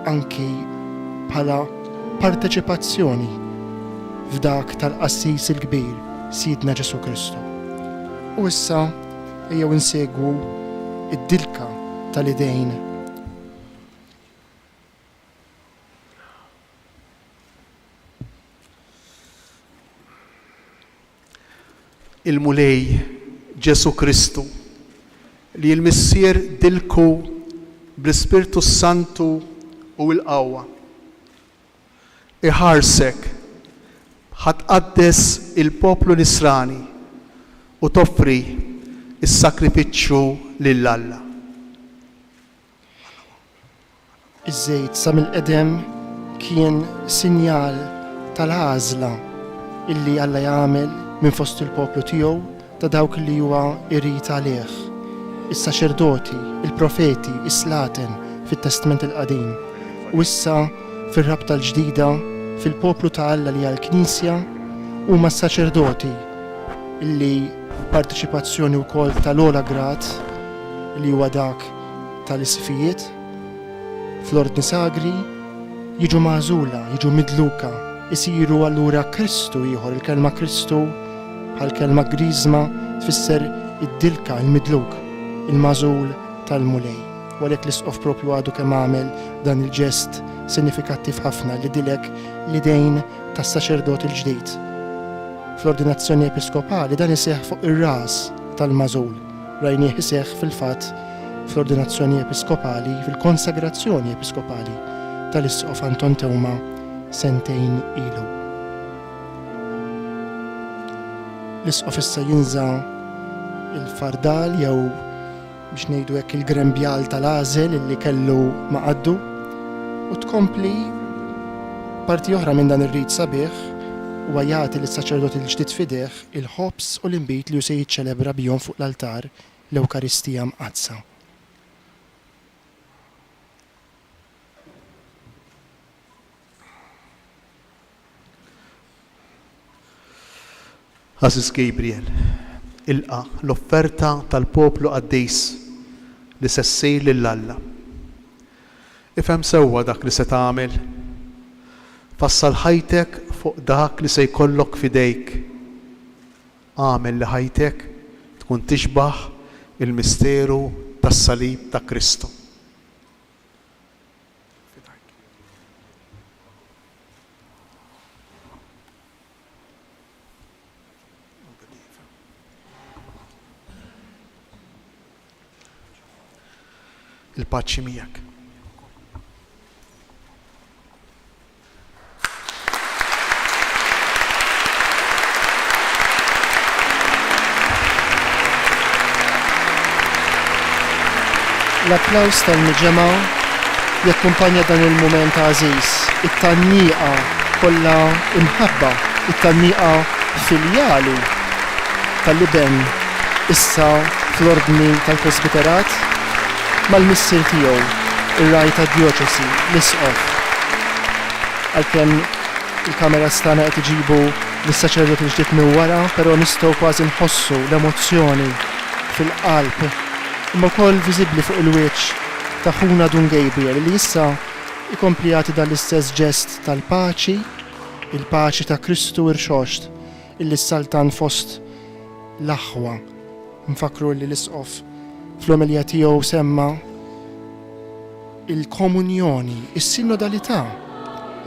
S2: anki bħala parteċipazzjoni f'dak tal-qassis il-kbir Sidna Ġesu Kristu. U issa ejjew insegwu id-dilka tal-idejn
S6: il-mulej Ġesu Kristu li l-missier dilku bl-Ispirtu Santu u l-qawwa. Iħarsek ħatqaddes il-poplu Nisrani u toffri is-sakrifiċċju lill-Alla.
S2: Iż-żejt sa mill-qedem kien sinjal tal-għażla illi Alla jagħmel minn fost il-poplu tiegħu ta' dawk li huwa irid għalih. Is-saċerdoti, il-profeti, is-slaten fit-Testament il-Qadim. U issa fir-rabta l-ġdida fil-poplu ta' Alla li għall-Knisja huma s-saċerdoti illi partiċipazzjoni wkoll tal-ola grad li huwa dak tal-isfijiet fl-ordni sagri jiġu magħżula, jiġu midluka, isiru allura Kristu ieħor. Il-kelma Kristu bħal-kelma Grizma tfisser id-dilka, il-midluk, il-magħżul tal-mulej. U għalhekk l-isqof propju għadu kemm għamel dan il-ġest sinifikattiv ħafna li dilek l-idejn tas-saċerdot il-ġdid. Fl-ordinazzjoni episkopali dan iseħħ fuq ir-ras tal-magħżul. Rajnieh iseħħ fil-fatt fl-ordinazzjoni episkopali, fil-konsagrazzjoni episkopali tal-isqof Anton Tewma sentejn ilu. L-isqof issa jinża il-fardal jew biex ngħidu hekk il-grembjal tal-għażel illi kellu maqaddu u tkompli parti oħra minn dan ir-rit sabiħ huwa jagħti lis-saċerdot il-ġdid fideh il-ħobs u l-inbit li se jiċċelebra bihom fuq l-altar l-Ewkaristija mqazza.
S6: Aziz Gabriel, ilqa l-offerta tal-poplu qaddejs li se ssir lill-Alla. Ifhem sewwa dak li se tagħmel. Fassal ħajtek fuq dak li se jkollok f'idejk. Għamel li ħajtek tkun tixbaħ il-misteru tas-salib ta' Kristu. Il-paċi miegħek.
S2: L-applaws tal-miġema jakkumpanja dan il-mument għażiż. It-tannieqa kollha imħabba, it-tannieqa filjali tal-liben issa fl-ordni tal-Presbiterat mal-missier tiegħu, ir-rai tad-djoċesi, l-isqof. Għalkemm il-kamera stana qed iġibu lis-saċerdot il-ġdid minn wara, però nistgħu kważi nħossu l-emozzjoni fil-qalb imma wkoll viżibbli fuq il-wiċċ ta' ħuna Don Gabriel li issa ikompli jagħti dan l-istess ġest tal-paċi, il-paċi ta' Kristu irxoxt illi ssaltan fost l-aħwa. Nfakru li l-isqof fl-omelija tiegħu semma il-komunjoni, is-sinodalità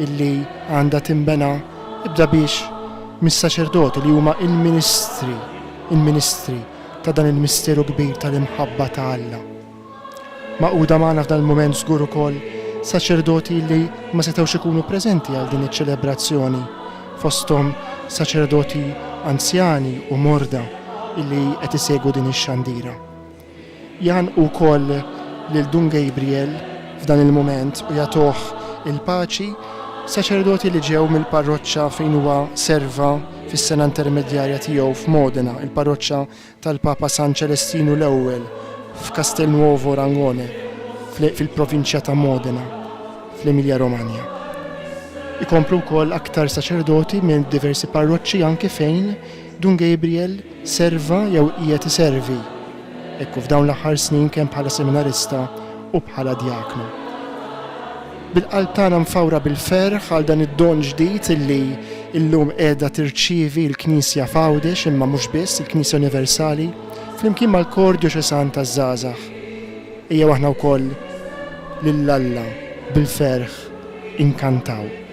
S2: illi għandha timbena ibda biex mis-saċerdoti li huma il-ministri ta' dan il-misteru kbir tal-imħabba ta' Alla. Maquda magħna f'dan il-mument żgur ukoll saċerdoti li ma setgħux ikunu preżenti għal din iċ-ċelebrazzjoni fosthom saċerdoti anzjani u morda illi qed isegwu din ix-xandira. Janqu wkoll lil Dun Gabriel f'dan il-mument u jagħtuh il-paċi saċerdoti li ġew mill-parroċċa fejn huwa serva fis-sena intermedjarja tiegħu f'Modena, il-parroċċa tal-Papa San Celestinu l-ewwel f'Castelnuovo Rangone fil-provinċja ta' Modena fl-Emilia Romagna. Ikomplu wkoll aktar saċerdoti minn diversi parroċċi anke fejn Dun Gabriel serva jew qiegħed iservi. Ekku f'dawn l-aħħar snin kemm bħala seminarista u bħala djaknu. Bil-qalb tagħna mfawra bil-ferħ għal dan id-don ġdid illi llum qiegħda tirċievi l-Knisja f'Għawdex imma mhux biss il-Knisja Universali flimkien mal-Kor Djoċesan taż-Żgħażagħ. Ejjew aħna wkoll lill-Alla bil-ferħ inkantaw.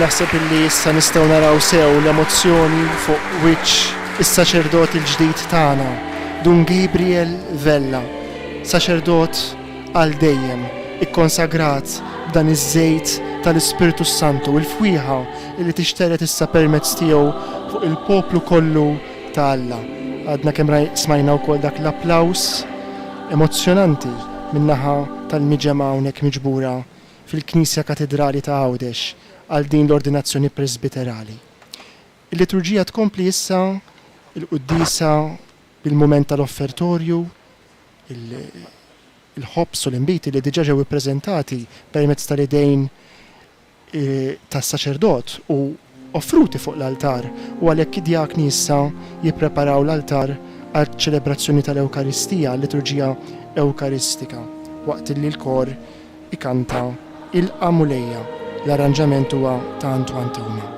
S2: naħseb illi issa nistgħu naraw sew l-emozzjoni fuq wiċċ is-saċerdot il-ġdid tagħna, Dun Gabriel Vella, saċerdot għal dejjem, ikkonsagrat b'dan iż-żejt tal-Ispiritu Santu, il-fwieħa li tixteret issa permezz tiegħu fuq il-poplu kollu ta' Alla. Għadna kemm smajna wkoll dak l-applaws emozzjonanti min-naħa tal-miġema hawnhekk miġbura fil-Knisja Katedrali ta' Għawdex għal din l-ordinazzjoni presbiterali. Il-liturġija tkompli issa il-quddisa bil-mument tal-offertorju, il-ħobs u l-imbiti li diġà ġew ippreżentati permezz tal-idejn tas-saċerdot u offruti fuq l-altar u għalhekk id-djakni issa jippreparaw l-altar għal ċelebrazzjoni tal-Ewkaristija, l-liturġija Ewkaristika, waqt li l-kor ikanta il-Amulejja. L-arranġament huwa ta' Antoine Tuma.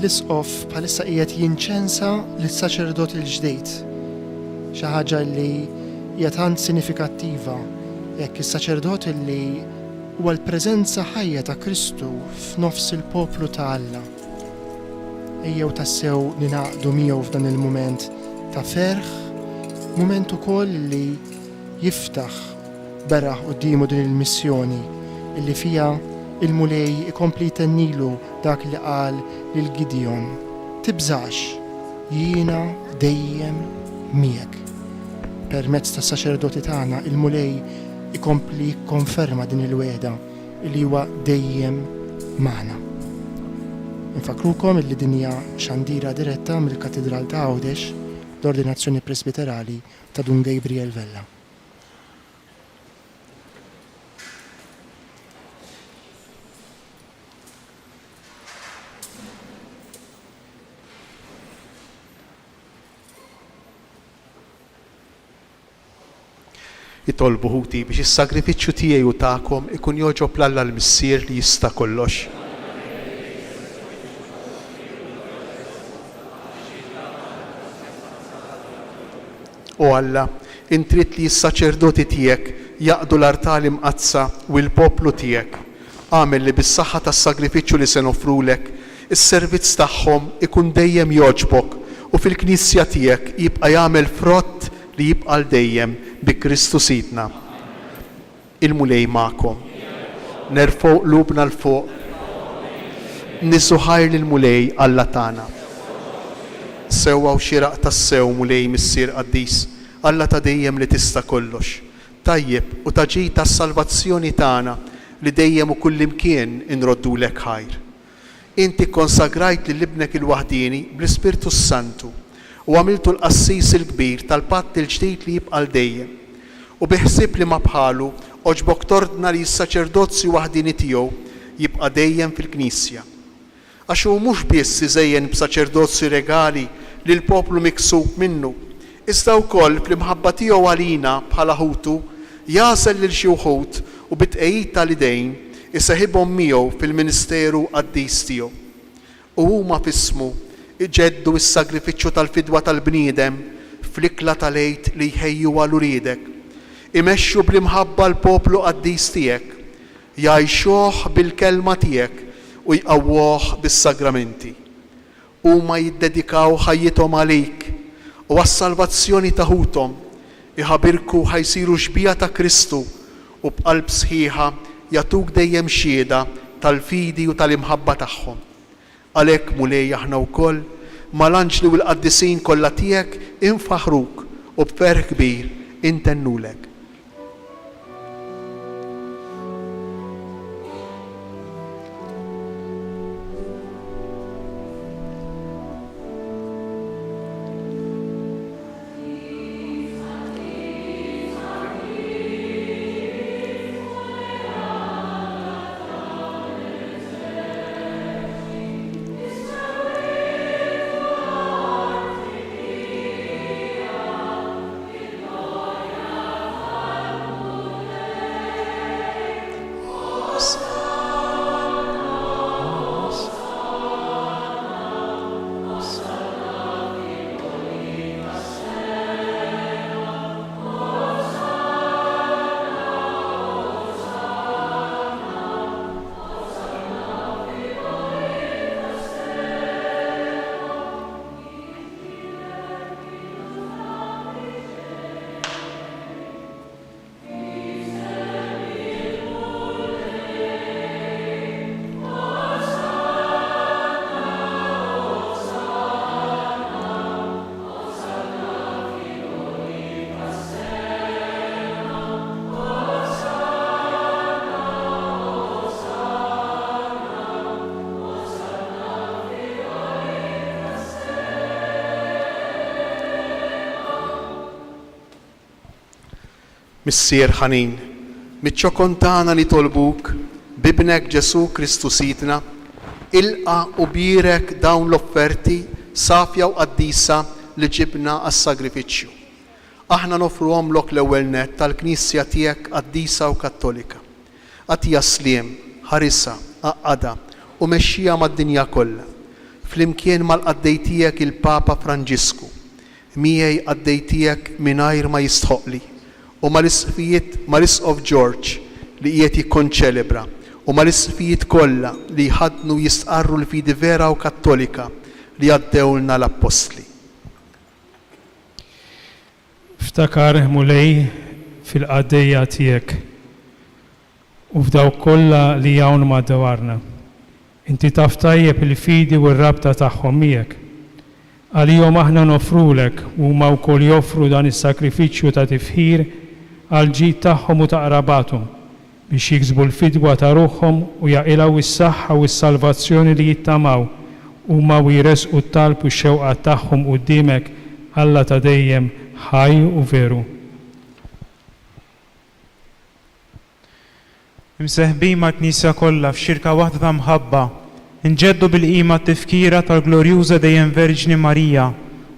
S2: L-isqof bħalissa qiegħed jinċensa lis-saċerdot il-ġdejd. Xi ħaġa li hija tant sinifikattiva jekk is-saċerdot li huwa l-preżenza ħajja ta' Kristu f'nofs il-poplu ta' Alla. Ejjew tassew ninaqdu miegħu f'dan il-mument ta' ferħ, mument ukoll li jiftaħ beraħ qudiemu din il-missjoni illi fiha il-mulej ikompli tennilu dak li qal lil Gideon. Tibżax, jiena dejjem miegħek. Permezz tas saċerdoti tagħna il-mulej ikompli konferma din il-weda li huwa dejjem magħna. Infakrukom illi din hija xandira diretta mill-Katedral ta' Għawdex l-Ordinazzjoni Presbiterali ta' Dun Gabriel Vella.
S6: Jitolbu ħuti biex is-sagrifiċċju tiegħi u tagħkom ikun joġob l-Alla l-Missier li jista' kollox. O Alla, intrid li s-saċerdoti tiegħek jaqdu l-artali mqazza u l-poplu tiegħek. Għamel li bis-saħħa tas-sagrifiċċju li se nofrulek, is-servizz tagħhom ikun dejjem joġbok u fil-Knisja tiegħek jibqa' jagħmel frott li jibqa' dejjem bi Kristu Sidna. Il-mulej magħkom. Nerfgħu qlubna l fuq. Nissu ħajr lill-mulej Alla tagħna. Sewwa u xieraq tas-sew mulej missier qaddis, Alla ta' dejjem li tista' kollox. Tajjeb u ta' ġid tas-salvazzjoni tagħna li dejjem u kullimkien inroddulek ħajr. Inti konsagrajt lil ibnek il-waħdini bl-Ispirtu Santu u għamiltu l-qassis il-kbir tal-patt il-ġdid li jibqa' dejjem. U biħsib li ma bħalu oġbok tordna li s-saċerdozzi waħdini tiegħu jibqa' dejjem fil-Knisja. Għax hu mhux biss iżejjen b'saċerdozzi regali li l-poplu miksub minnu, iżda wkoll fl-imħabba tiegħu għalina bħala ħutu jasel lil xi wħud u bit-tqejjid tal-idejn iseħibhom miegħu fil-ministeru qaddis tiegħu. U huma f'ismu iġeddu s-sagrifiċċju tal-fidwa tal-bniedem fl-ikla tal-għid li jħejju għal uriedek. Imexxu bl-imħabba l-poplu qaddis tiegħek, jgħixuh bil-kelma tiegħek u jqawwuh bis-sagramenti. Huma jiddedikaw ħajjithom għalik u għas-salvazzjoni ta' ħuthom iħabirku ħajsiru xbija ta' Kristu u b'qalb sħiħa jatuk dejjem xhieda tal-fidi u tal-imħabba tagħhom. Għalhekk mulej aħna wkoll mal-anġli u l-qaddisin kollha tiegħek infaħruk u b'ferħ kbir intennulek. Missier ħanin, miċ-ċokon tagħna nitolbuk bibnek Ġesu Kristu Sidna, ilqa u birek dawn l-offerti safja u qaddisa li ġibna għas-sagrifiċċju. Aħna nofruhomlok l-ewwel nett tal-Knisja tiegħek qaddisa u Kattolika. Għatija sliem, ħarisa, aqada u mexxija mad-dinja kollha. Flimkien mal-qaddej tiegħek il-Papa Franġisku, miegħi qaddej tiegħek mingħajr ma jistħoqli. U mal-isfijiet mal-Isqof George li qiegħed jikkonċelebra u mal-isfijiet kollha li jħadnu jistqarru l-fidi vera u kattolika li għaddewlna l-Apostli.
S4: Ftakar mulej fil-qaddejja tiegħek u f'dawk kollha li hawn madwarna. Inti taf tajjeb il-fidi u r-rabta tagħhom miegħek. Għalihom aħna nofrulek u huma wkoll joffru dan is-sakrifiċċju ta' tifħir għal ġid tagħhom u ta' qrabathom biex jiksbu l-fidwa ta' ruħhom u jaqilgħu is-saħħa u s-salvazzjoni li jittamaw huma jresqu t-talb u x-xewqa tagħhom quddiemek Alla ta' dejjem ħaj u veru.
S8: Imseħbin mal-Knisja kollha f'xirka waħda ta' mħabba, inġeddu bil-qima t-tifkira tal-glorjuża dejjem Verġni Marija,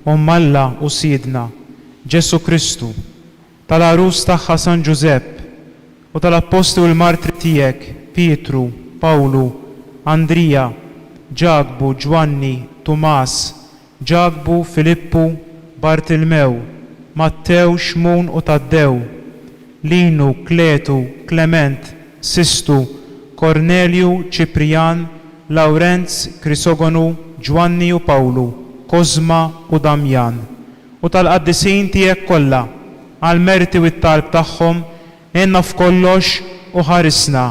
S8: Omm Alla u Sidna, Ġesu Kristu, tal-arus tagħha San Ġusepp u tal-apposti u l-martri tiegħek Pietru, Pawlu, Andrija, Ġagbu, Ġwanni, Tumas, Ġagbu, Filippu, Bartilmew, Mattew, Xmun u Taddew, Linu, Kletu, Klement, Sistu, Kornelju, Ċiprijan, Lawrenz, Krisogonu, Ġwanni u Pawlu, Kozma u Damjan, u tal-qaddisin tiegħek kollha, għal-merti u t-talb tagħhom, inna f'kollox u ħarisna.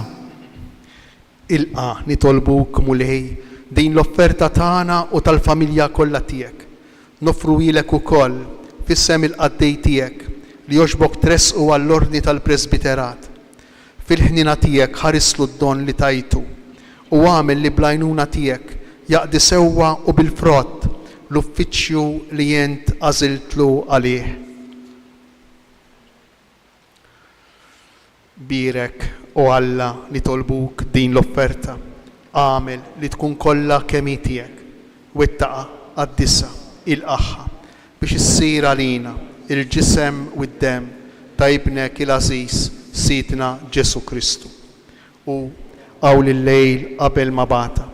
S6: Ilqa nitolbuk mulej din l-offerta tagħna u tal-familja kollha tiegħek. Nofru ilek ukoll fis-sem il-qaddej tiegħek li joxbok tresqu għall-ordni tal-Presbiterat. Fil-ħnina tiegħek ħarislu d-don li tajtu u għamel li blajnuna tiegħek jaqdi sewwa u bil-frott l-uffiċċju li jent għażiltlu għalih. Birek u Alla li tolbuk din l-offerta. Għamel li tkun kollha kemm tiegħek, wettaqa għad-disa il-qaħħa biex issir għalina il-ġisem u d-dem ta' ibnek il-Aziz Sidna Ġesu Kristu. U għawl il-lejl qabel ma bata,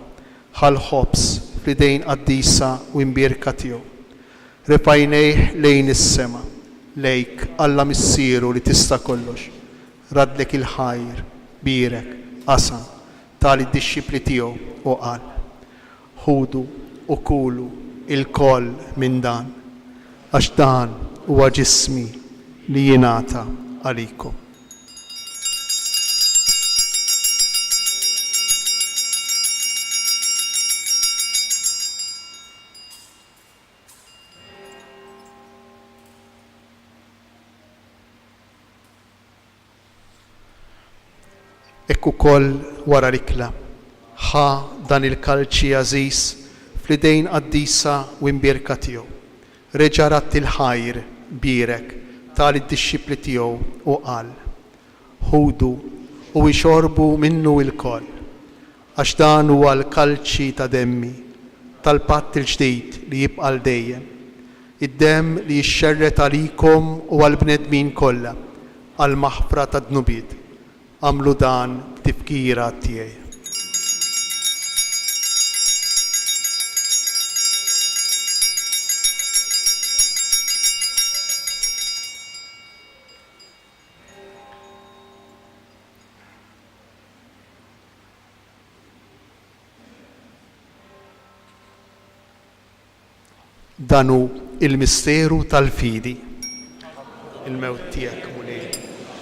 S6: ħal-ħobs f'idejn qaddisa u imbierka tiegħu. Refajnejh lejn is-sema, lejk Alla missieru li tista' kollox. Radlek il-ħajr, birek, qasam, tali d-disċipli tiegħu u qal. Ħudu u kulu il-koll minn dan, għax dan huwa ġismi li jingħata għalikom. Ekku koll wara l-ikla, ħa dan il-kalċi Aziz fl-idejn qaddisa u imbierka tiegħu. Reġa' ratt il-ħajr birek tali d-disċipli tiegħu u qal. Ħudu u ixorbu minnu il-koll, għax dan huwa l-kalċi ta' demmi tal-patt il-ġdid li jibqa' l dejjem. Id-demm li jixxerret għalikom u għall-bnedmin kollha għal maħfra ta' dnubiet. Għamlu dan b'tifkira tiegħi. Danu il-misteru tal-fidi. Il-mewt tiegħek mulej,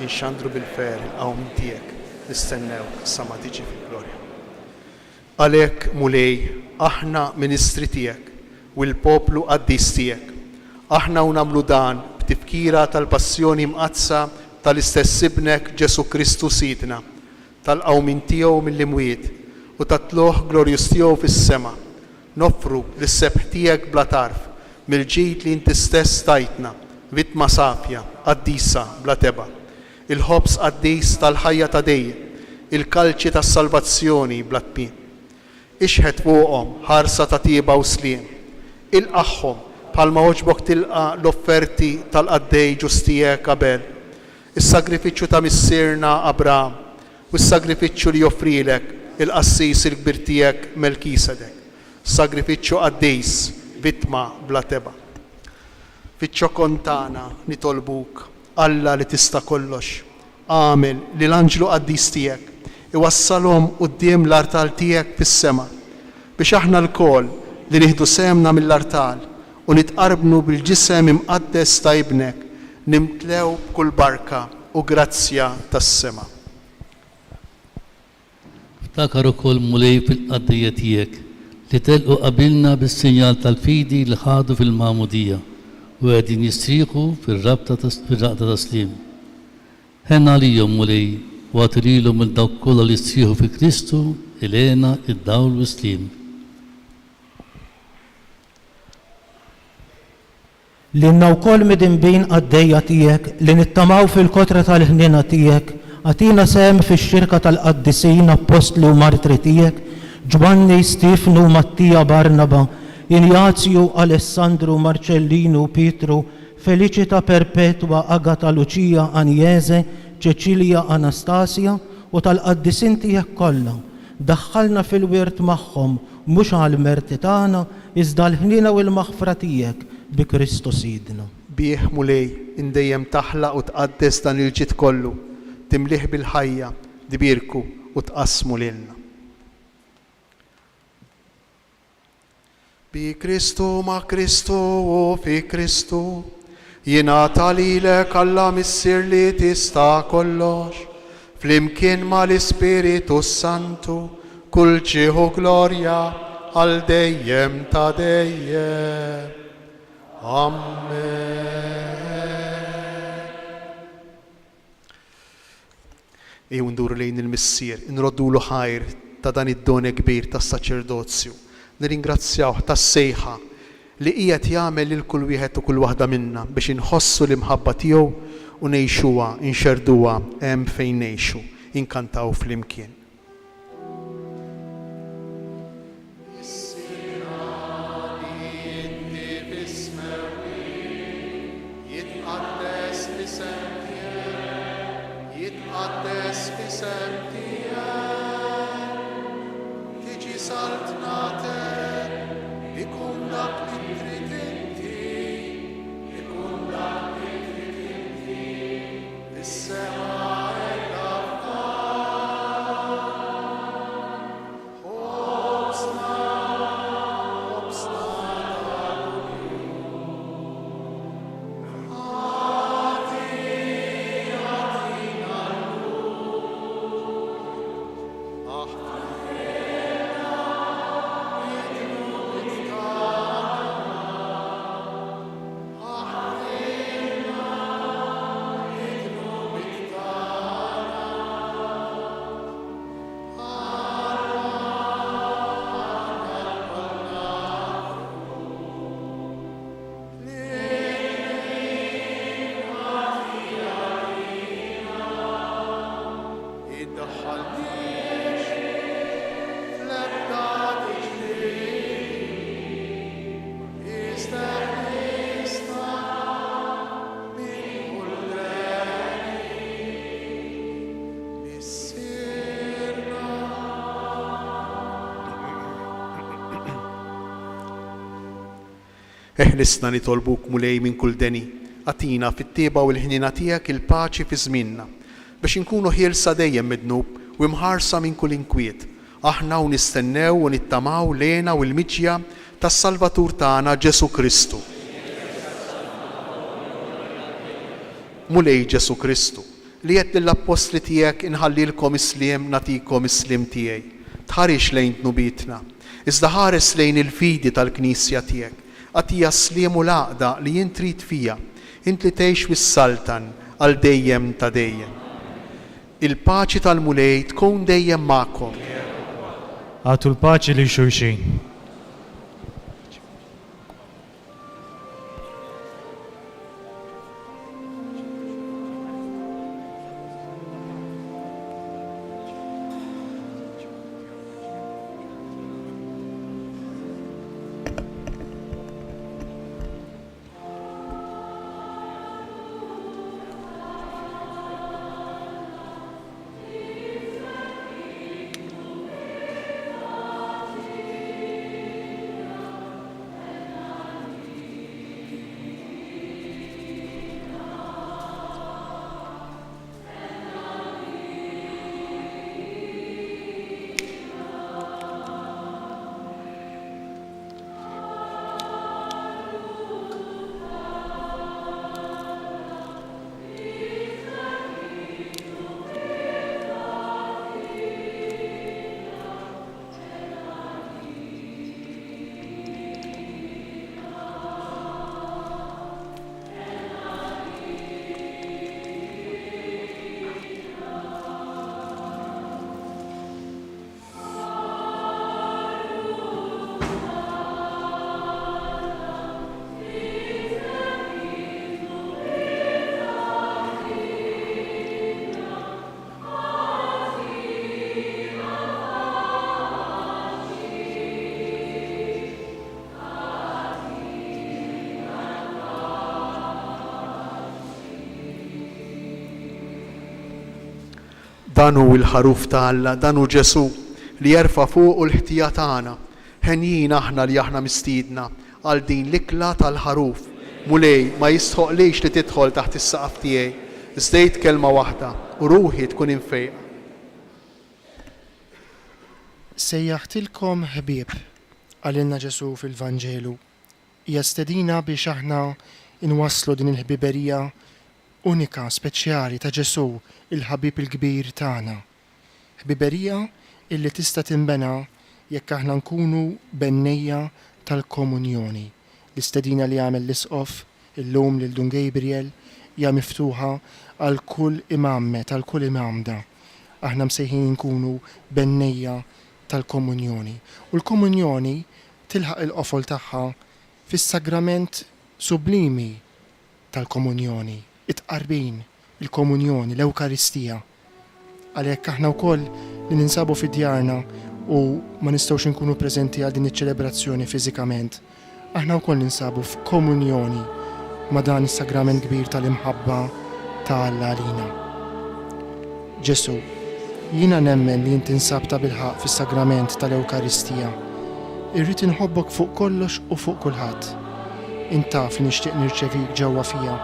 S6: inxandru bil-fer il-qawm tiegħek, nistennew sa ma tiġi fil-glorja. Għalhekk mulej, aħna ministri tiegħek u l-poplu qaddis tiegħek. Aħna u nagħmlu dan b'tifkira tal-passjoni mqazza tal-istess ibnek Ġesu Kristu Sidna, tal-qawmin tiegħu mill-imwiet u tat-tluħ glorjus tiegħu fis-sema. Noffru lis-sebħ tiegħek bla tarf mill-ġid li inti stess tajtna, vittma safja, qaddisa bla teba. Il-ħobs qaddis tal-ħajja ta' dejjem, il-kalċi tas-salvazzjoni bla tmiem. Ixħed fuqhom ħarsa ta' tieba u sliem. Il-qaħħom bħalma oġbok tilqa l-offerti tal-qaddej ġustijek qabel. Is-sagrifiċċju ta' missierna Abraham u s-sagrifiċċju li joffrilek il-qassis il-kbir tiegħek Melkisedek. Sagrifiċċju qaddis, vittma bla teba. Fiċ-ċokon tagħna nitolbuk, Alla li tista' kollox, għamel li l-anġlu qaddis tiegħek iwassalhom quddiem l-artal tiegħek fis-sema biex aħna lkoll li nieħdu semna mill-artal u nitqarbnu bil-ġisem imqaddes ta' ibnek nimtlew b'kull barka u grazzja tas-sema.
S9: Ftakar ukoll mulej fil-qaddija tiegħek li telqu qabilna bis-sinjal tal-fidi li ħadu fil-magħmudija u għedin jistriqu fil-raqta taslim. Ħenna li jom mulej u għatililom il-dawk kolla li jistriqu fi Kristu il-ena id-dawl u slim.
S10: Li wkoll midinbin għaddejja tiegħek li nittamaw fil-kotra tal-ħnina tiegħek għatina sem fix-xirka tal-qaddisin apostli u martri tiegħek Ġwanni, Stifnu, Mattija, Barnaba, Ignazju, Alessandru, Marcellinu, Pietru, Felicita Perpetua, Agata, Lucia, Anjeze, Ċeċilja, Anastasia u tal-qaddisin tiegħek kollha. Daħħalna fil-wirt magħhom mhux għall-merti tagħna iżda l-ħnina u l-maħfra tiegħek bi Kristu Sidna.
S6: Bih mulej indejjem taħlaq u tqaddes dan il-ġid kollu, timlih bil-ħajja, dibirku u tqassmu lilna. Bi Kristu ma' Kristu u fi Kristu, jingħata lilek Alla missier li tista' kollox, flimkien ma' l-Ispiritu Santu, kull ġieħu glorja għal dejjem ta' dejjem. Amen. Ejju ndur lejn il-missier, nroddulu ħajr ta' dan id-doni kbir tas-saċerdozju. Nirringrazzjaw tas-sejħa li qiegħed jagħmel lil kull wieħed u kull waħda minna biex inħossu l-imħabba tiegħu u ngħixuha, inxerduha hemm fejn ngħixu, inkantaw flimkien. Eħlisna nitolbuk mulej minn kull deni, għatina fit-tieba u l-ħnina tiegħek il-paċi fi żmienna, biex inkunu ħielsa dejjem midnub u imħarsa minn kull inkwiet. Aħna u nistennew u nittamaw lejna u l-miġja tas-Salvatur tagħna Ġesu Kristu. Mulej Ġesu Kristu, li qed lill-Apostli tiegħek inħallilkom isliem nagħtikom islim tiegħi. Tħarix lejn tnubietna, iżda ħares lejn il-fidi tal-Knisja tiegħek. Għatija sliem u laqda li jien trid fija, int li tgħix fis-Saltan għal dejjem ta' dejjem. Il-paċi tal-mulej tkun dejjem magħkom.
S11: Għatu l-paċi li xulxin.
S6: Dan hu l-ħaruf ta' Alla, dan hu Ġesu li jerfa' fuq l-ħtija tagħna. Ħenjin aħna li aħna mistiedna għal din l-ikla tal-ħaruf. Mulej ma jistħoqlix li tidħol taħt is-saqaf tiegħi. Żdejt kelma waħda u ruħi tkun infejqa.
S2: Sejjaħtilkom ħbieb għalilna Ġesu fil-Vanġelu. Hija stedina biex aħna inwasslu din il-ħbiberija unika, speċjali ta' Ġesu, il-ħabib il-kbir tagħna. Ħbiberija illi tista' tinbena jekk aħna nkunu bennejja tal-komunjoni. L-istedina li għamel l-isqof illum lil Dun Gabriel hija miftuħa għal kull imammet, għal kull imamda. Aħna msejħin nkunu bennejja tal-komunjoni. U l-komunjoni tilħaq il-qofol tagħha fis-sagrament sublimi tal-komunjoni, it-qarbin, il-komunjoni, l-Ewkaristija. Għalhekk aħna wkoll li ninsabu fid-djarna u ma nistgħux inkunu preżenti għal din iċ-ċelebrazzjoni fiżikament, aħna wkoll ninsabu f'komunjoni ma' dan is-sagrament kbir tal-imħabba ta' Alla għalina. Ġesu, jiena nemmen li inti nsabta bil-ħaq fis-sagrament tal-Ewkaristija. Irrid inħobbok fuq kollox u fuq kulħadd. Intaf li nixtieq nirċevik ġewwa fija,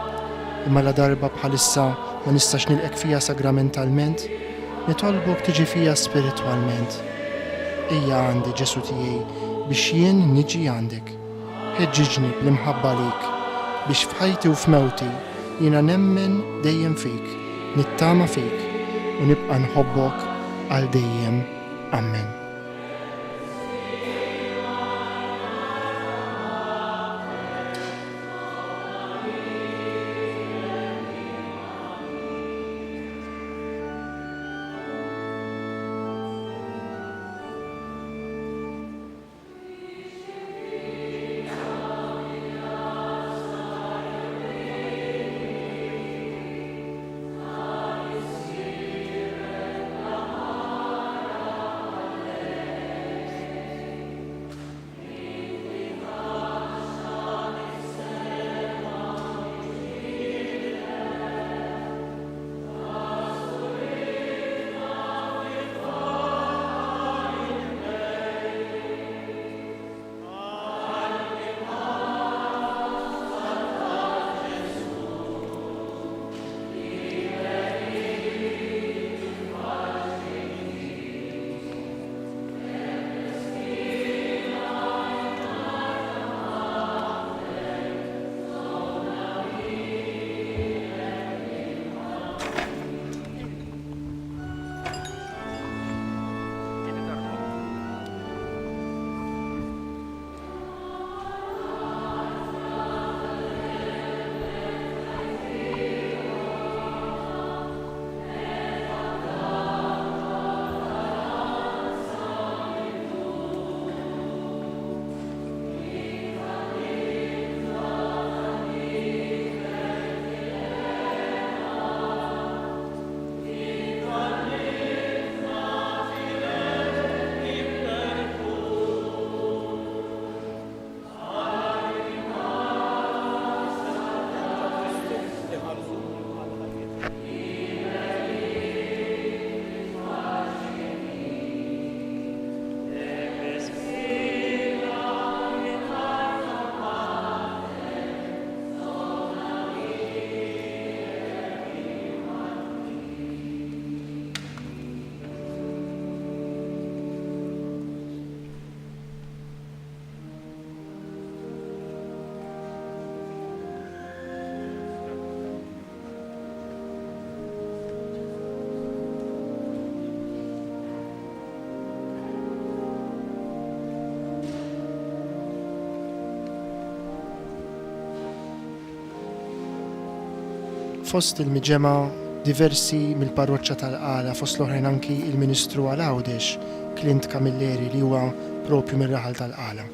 S2: imma la darba bħalissa ma nistax nilqek fija sagramentalment, nitolbok tiġi fija spiritwalment. Ejja għandi Ġesu tiegħi biex jien niġi għandek. Ħeġġiġni bl-imħabba lik biex f'ħajti u f'mewti jiena nemmen dejjem fik, nittama fik u nibqa' nħobbok għal dejjem. Amen. Fost il-miġema diversi mill-parroċċa tal-Qala fost l-oħrajn anki il-Ministru għal-Għawdex, Clint Camilleri li huwa propju mir-raħal tal-Qala.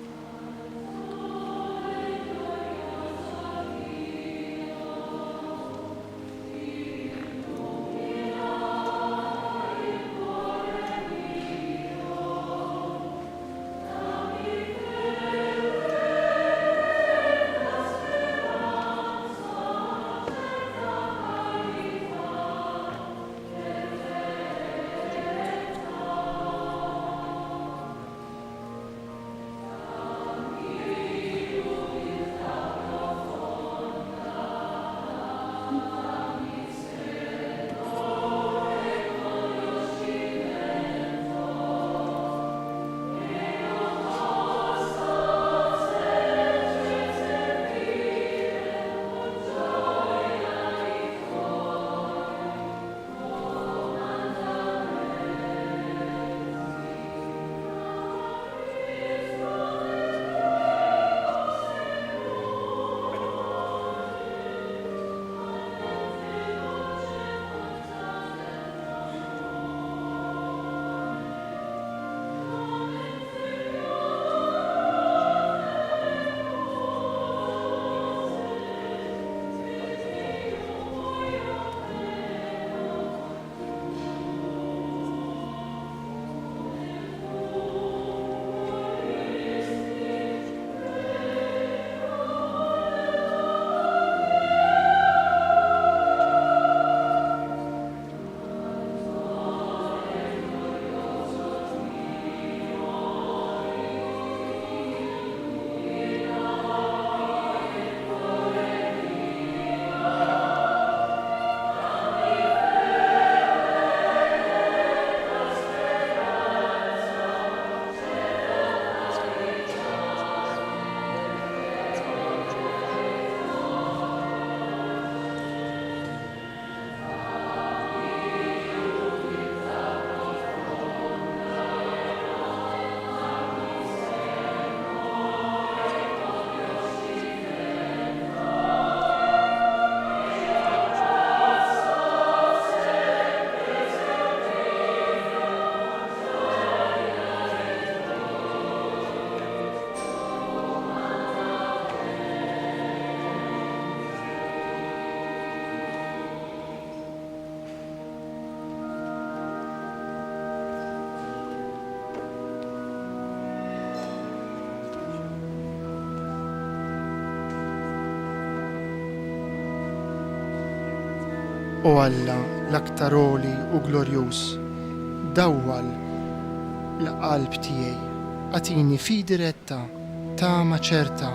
S2: O Alla l-aktar oli u glorjuż, dawwal l-qalb tiegħi, għatini fidi retta, tama ċerta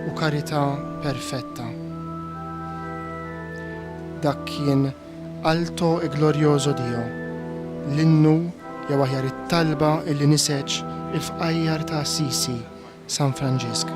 S2: u karità perfetta. Dak kien Alto e Glorioso Dio, l-innu jew aħjar it-talba illi niseċ il-fqajjar ta' Assisi, San Franġisk.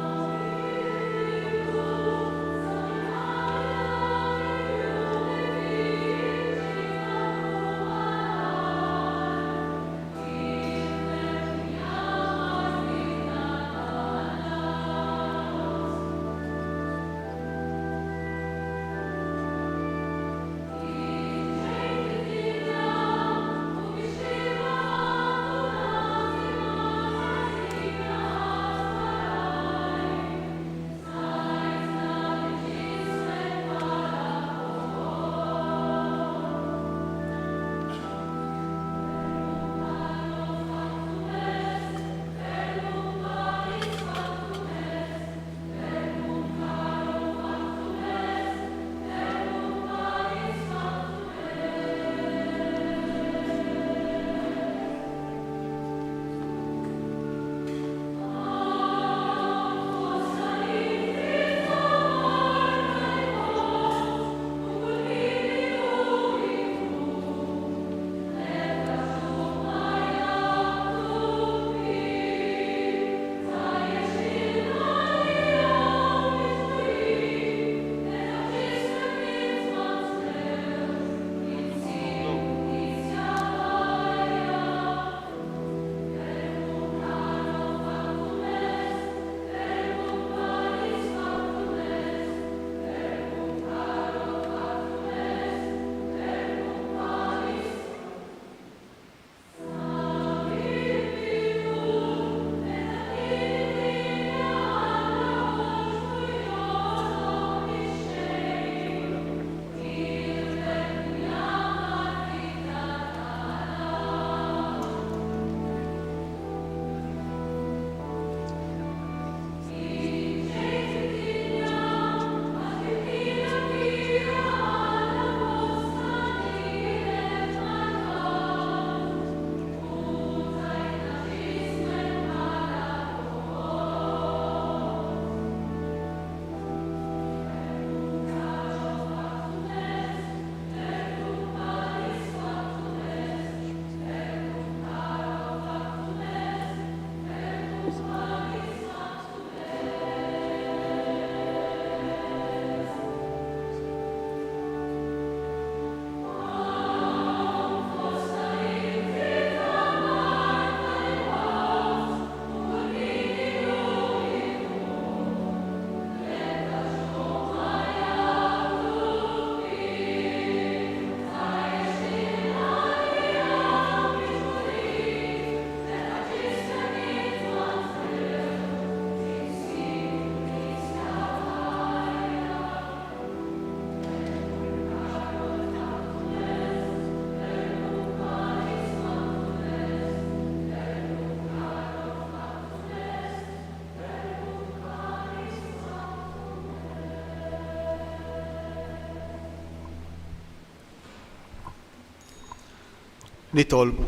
S6: nitolbu.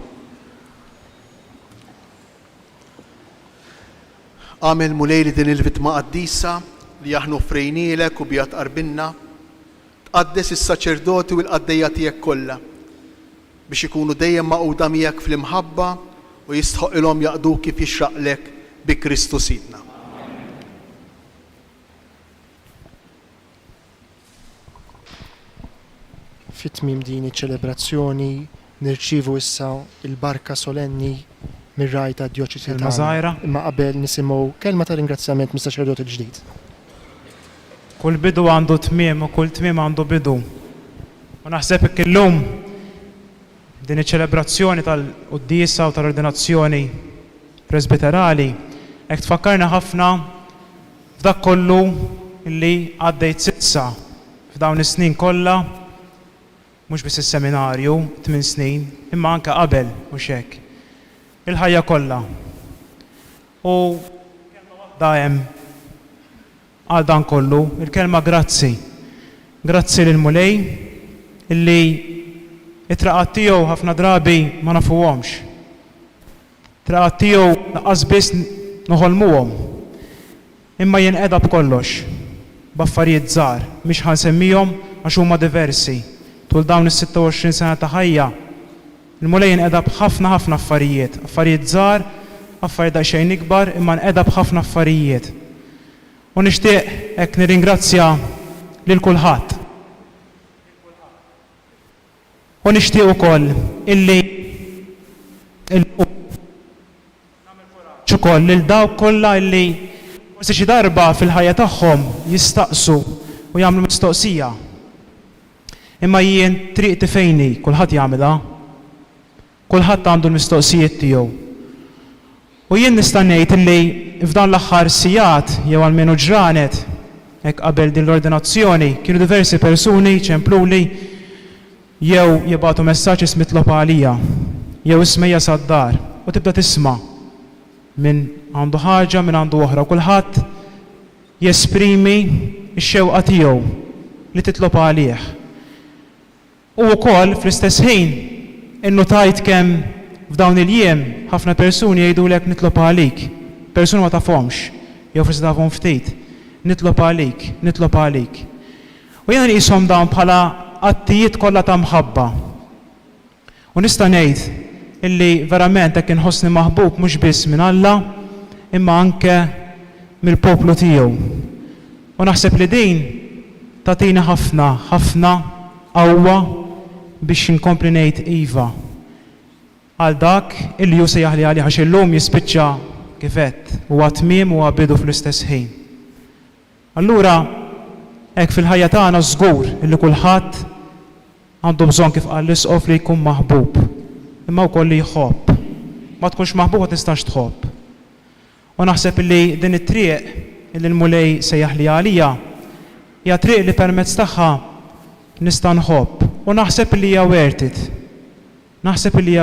S6: Għamel mulejli din il-vitma qaddisa li aħna frejnielek u bijat qarbinna, tqaddes is-saċerdoti u l-qaddejja tiegħek kollha biex ikunu dejjem maqgħuda miegħek fl-imħabba u jistħoq ilhom jaqduk kif jixraqlek bi Kristu Sidna.
S2: Fit-tmiem din iċ-ċelebrazzjoni nirċievu issa il-barka solenni mir-rajta d-djoċesi
S8: il-Mażajra.
S2: Imma qabel nisimgħu kelma ta' ringrazzjament mis-saċerdot il-ġdid.
S8: Kull bidu għandu tmiem u kull tmiem għandu bidu. U naħseb illum din iċ-ċelebrazzjoni tal-qudiesa u tal-ordinazzjoni presbiterali hekk tfakkarna ħafna f'dak kollu li għaddejt sissa f'dawn is-snin kollha, mhux biss is-seminarju 8 snin, imma anke qabel mhux hekk. Il-ħajja kollha. U dajem għal dan kollu il-kelma grazzi. Grazzi lil mulej illi it-traqat tiegħu ħafna drabi ma nafuhomx. Traqat tiegħu laqqas biss noħolmuhom. Imma jinqeda b'kollox, b'affarijiet żgħar, mhix ħansemmihom għax huma diversi. Tul dawn is-26 sena ta' ħajja, il-mulej jinqeda b'ħafna affarijiet, affarijiet żgħar, affarijiet daqsxejn ikbar, imma nqeda b'ħafna affarijiet. U nixtieq hekk nirringrazzja lil kulħadd. U nixtieq ukoll illi ukoll lil dawk kollha illi forsi xi darba fil-ħajja tagħhom jistaqsu u jagħmlu mistoqsija. Imma jien triq fejni, kulħadd jagħmilha. Kulħadd għandu l-mistoqsijiet tiegħu. U jien nista' ngħid illi f'dan l-aħħar sigħat jew almenu ġranet hekk qabel din l-ordinazzjoni kienu diversi persuni ċempluli jew jibgħatu messaġġ ismitlob għalija jew ismejja sad-dar u tibda tisma' min għandu ħaġa minn għandu oħra, kulħadd jesprimi x-xewqa tiegħu li titlob għalih. U wkoll fl-istess ħin innotajt kemm f'dawn il-jiem ħafna persuni jgħidulek nitlob għalik. Persuni ma tafhomx, jew forsi tafhom ftit. Nitlob għalik. U jiena nqishom dawn bħala attijiet kollha ta' mħabba. U nista' ngħid illi verament hekk inħossni maħbub mhux biss minn Alla, imma anke mill-poplu tiegħu. U naħseb li din tagħtina ħafna qawwa biex inkompli ngħid iva għal dak illi hu sejjaħ li għalih għax illum jispiċċa kif għedt huwa tmiem u bidu fl-istess ħin. Allura hekk fil-ħajja tagħna żgur illi kulħadd għandu bżonn kif qal l-isqof li jkun maħbub, imma wkoll li jħobb. Ma tkunx maħbub ma tistax tħobb. U naħseb illi din it-triq illi l-mulej sejjaħ li għalija hija triq li permezz tagħha nista' nħobb u naħseb li hija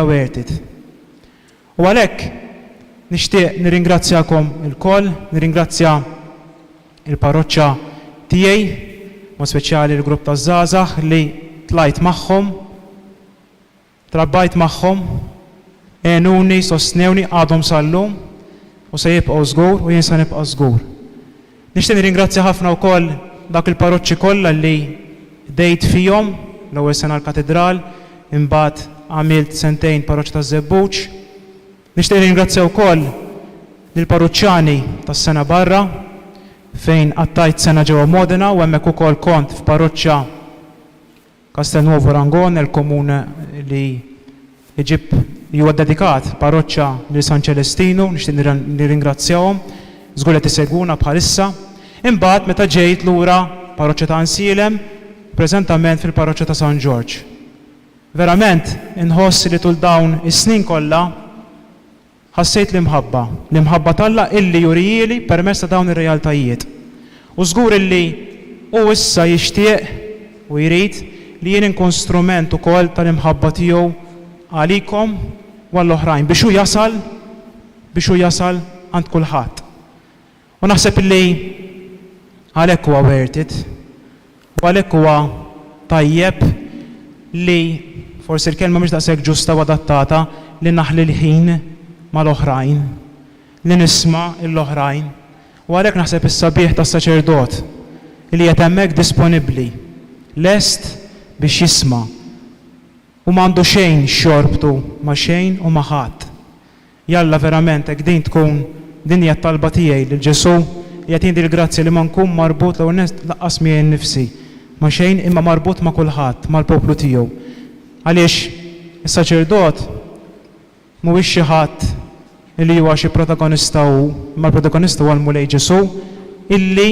S8: worth it. U għalhekk nixtieq nirringrazzjakom ilkoll, nirringrazzja il-parroċċa tiegħi, mod speċjali l-grupp taż-żgħażagħ li tlajt magħhom, trabbajt magħhom, għenuni, sostnewni, għadhom sal-lum u se jibqgħu żgur u jien se nibqa' żgur. Nixtieq nirringrazzja ħafna wkoll dak il-parroċċi kollha li dejt fihom l-ewwel sena l-katedral, imbagħad għamilt sentejn parroċċja taż-Żebbuġ. Nixtieq nirringrazzja wkoll lill-parroċċjani tas-sena barra fejn qattajt sena ġewwa Modena u hemmhekk ukoll kont f'parroċċja Castelnuovo Rangone, il-komune li huwa dedikat parroċċja lil San Celestinu, nixtieq nirringrazzjahom, żgur qed isegwuna bħalissa. Imbagħad meta ġejt lura parroċċja ta' Ansilem, preżentament fil-parroċċja ta' San George. Verament inħoss li tul dawn is-snin kollha ħassejt l-imħabba talla illi jurijili permezz ta' dawn ir-realtajiet. U żgur illi hu issa jixtieq u jrid li jien inkun strument ukoll tal-imħabba tiegħu għalikom u għall-oħrajn biex hu jasal għand kulħadd. U naħseb illi għalhekk huwa worth it, u għalhekk huwa tajjeb li forsi l-kelma mhix daqshekk ġusta u adattata li naħli l-ħin mal-oħrajn, li nisma' l-oħrajn. U għalhekk naħseb is-sabiħ tas-saċerdot li qed hemmhekk disponibbli, lest biex jisma' u m'għandu xejn xorbtu ma' xejn u ma' ħadd. Jalla verament hekk din tkun din hija t-talba tiegħi lil Ġesu li qed jgħid il-grazzja li ma nkun marbut l laqqas miegħi nnifsi ma' xejn imma marbut ma' kulħadd mal-poplu tiegħu. Għaliex is-saċerdot mhuwiex xi ħadd illi huwa xi protagonista imma l-protagonista huwa l-mulej Ġesu illi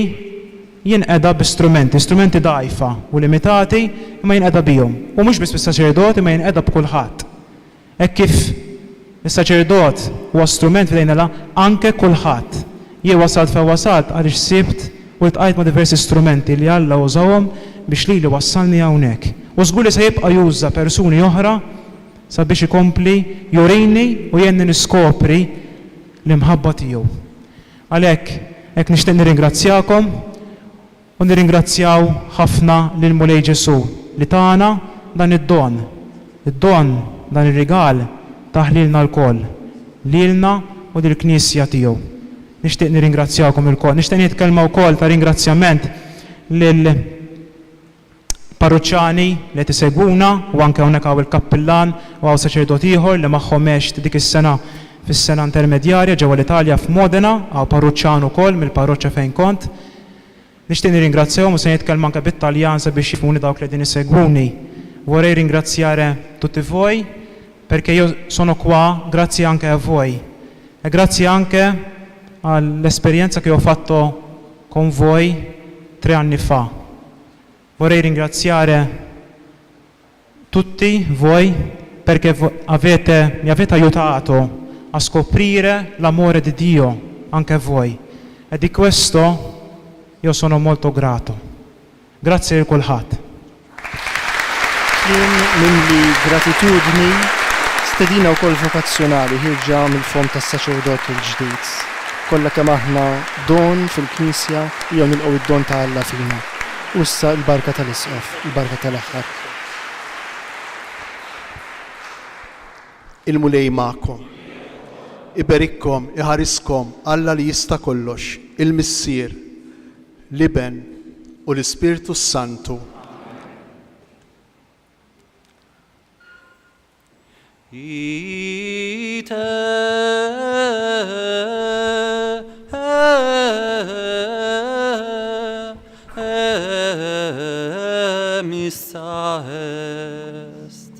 S8: jinqeda b'istrumenti dgħajfa u limitati imma jinqeda bihom. U mhux biss bis-saċerdot imma jinqeda b'kulħadd. Hekk kif is-saċerdot huwa strument f'dejna anke kulħadd. Jien wasalt fejn wasalt għaliex sibt u ltqajt ma' diversi strumenti li Alla użawhom biex lili wassalni hawnhekk. U żgur li se jibqa' juża persuni oħra sabiex ikompli jurini u jenni niskopri l-imħabba tiegħu. Għalhekk hekk nixtieq nirringrazzjakom u nirringrazzjaw ħafna lil Mulej Ġesu li tagħna dan id-don. Id-don dan ir-rigal taħlilna l-koll. Lilna u dil-Knisja tiegħu. Nixtieq nirringrazzjawkom il-koll. Nixtieq nitkellma wkoll ta' ringrazzjament lil parroċċjani li tisegwuna u anke hawnhekk hawn il-kappillan u hawn saċerdot ieħor li magħhom għext dik is-sena fis-sena intermedjarja ġewwa l-Italja f'Modena, hawn parroċċjan ukoll mill-parroċċja fejn kont. Nixtieq nirringrazzjahom u se nitkellem anke bit-Taljan sabiex jifhmuni dawk li din isegwuni. Vorrei ringraziare tutti voi perché io sono qua grazie anche a voi e grazie anche all'esperienza che ho fatto con voi 3 anni fa. Vorrei ringraziare tutti voi perché mi avete aiutato a scoprire l'amore di Dio anche a voi e di questo io sono molto grato. Grazie a kulħadd.
S2: Minni gratitudni stedina wkoll vokazzjonali ħirġa mill-fond tas-saċerdot il-ġdid. Kollha kemm aħna don fil-Knisja jew nilqgħu id-don ta' Alla fina. U issa l-barka tal-isqof, il-barka tal-aħħar.
S6: Il-mulej magħkom. Iberikkom, iħariskom Alla li jista' kollox, il-Missier, l-Iben u l-Ispirtu Santu.
S1: Ite missa est.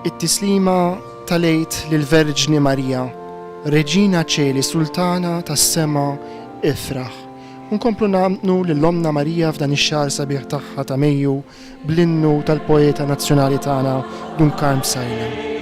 S2: It-tislima tal-għid lill-Verġni Marija, Reġina Ċeli, Sultana tas-Sema, ifraħ. Nkomplu nagħmlu lill-Omna Marija f'dan ix-xahar sabiħ tagħha ta' Mejju bl-innu tal-poeta nazzjonali tagħna Duncan Msajna.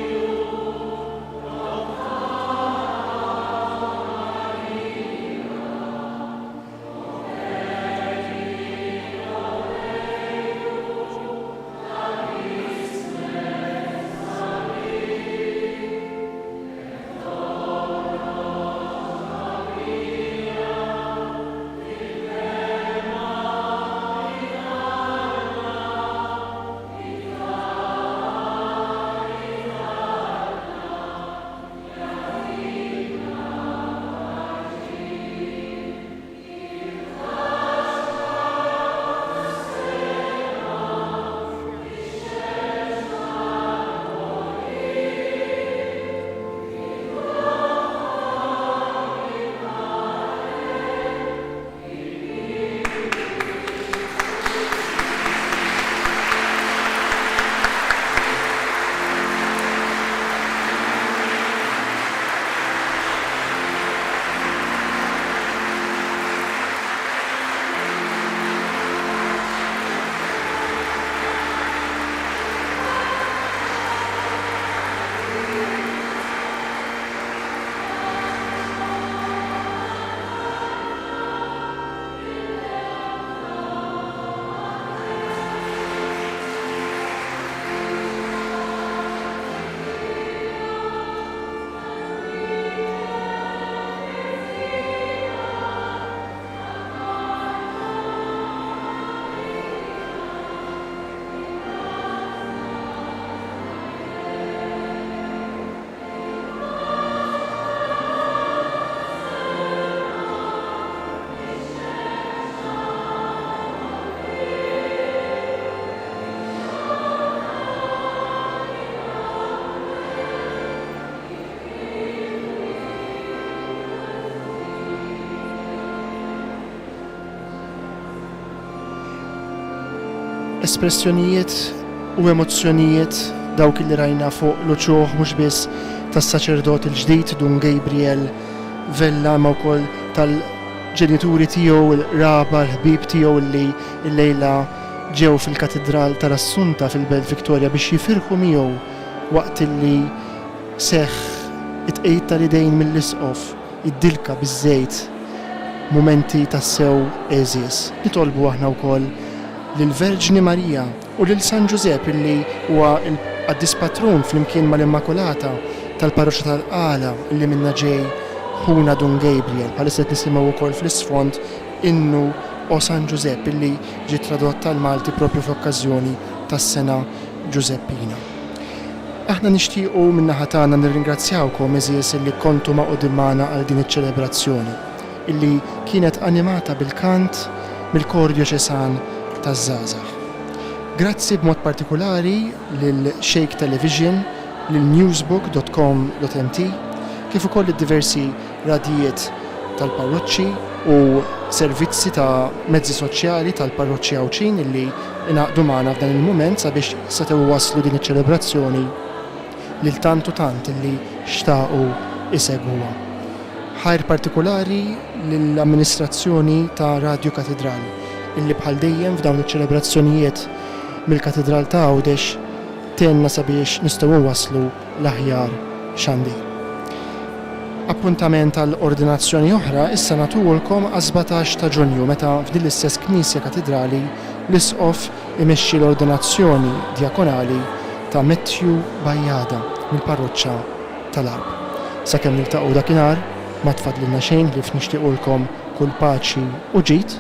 S2: espressjonijiet u emozzjonijiet dawk li rajna fuq l-uċuħ mhux biss tas-saċerdot il-ġdid Dun Gabriel Vella ma wkoll tal-ġenituri tiegħu, il-raba, l-ħbib tiegħu li llejla ġew fil-katedral tal-Assunta fil-Belt Victoria biex jifirħu miegħu waqt li seħħ it-tqejt tal-idejn mill-isqof id-dilka biż-żejt mumenti tassew eżies. Nitolbu aħna wkoll lill-Verġni Marija u lil San Giuseppe illi huwa l-qaddis patrun flimkien mal-Immakolata tal-Parroċċja tal-Qala illi minna ġej ħuna Dun Gabriel. Bħalissa qed nisimgħu wkoll fl-isfond innu o San Giuseppe illi ġie tradott tal-Malti propju f'okkażjoni tas-sena Giuseppina. Aħna nixtiequ min-naħa tagħna nirringrazzjawkom eżies illi kontu ma' qudiem magħna għal din iċ-ċelebrazzjoni illi kienet animata bil-kant mill-Kor Djoċesan taż-Żgħażagħ. Grazzi b'mod partikolari lil Shake Television, lil newsbook.com.mt, kif ukoll id-diversi radijiet tal-parroċċi u servizzi ta' mezzi soċjali tal-parroċċja Awċin illi inaqdu magħna f'dan il-mument sabiex setgħu waslu din iċ-ċelebrazzjoni lil tant u tant illi xtaqu isegwuha. Ħajr partikolari lill-amministrazzjoni ta' Radio Katedral illi bħal dejjem f'dawn iċ-ċelebrazzjonijiet mill-Katedral ta' Għawdex tenna sabiex nistgħu waslu l-aħjar xandir. Appuntament għal ordinazzjoni oħra issa nagħtulkom għas 17 ta' Ġunju meta f'din l-istess Knisja Katedrali l-isqof imexxi l-ordinazzjoni djakonali ta' Matthew Bajjada mill-Parroċċja tal-Arb. Sakemm niltaqgħu dakinhar ma tfadlilna xejn li nixtiequlkom kull paċi u ġid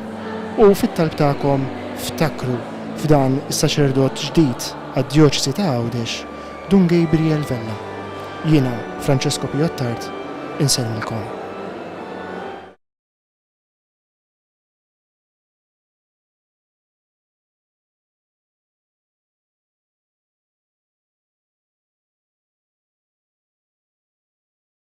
S2: u fit-talb tagħkom ftakru f'dan is-saċerdot ġdid għad-Djoċesi ta' Għawdex Dun Gabriel Vella. Jiena Francesco Piottard insellmilkom.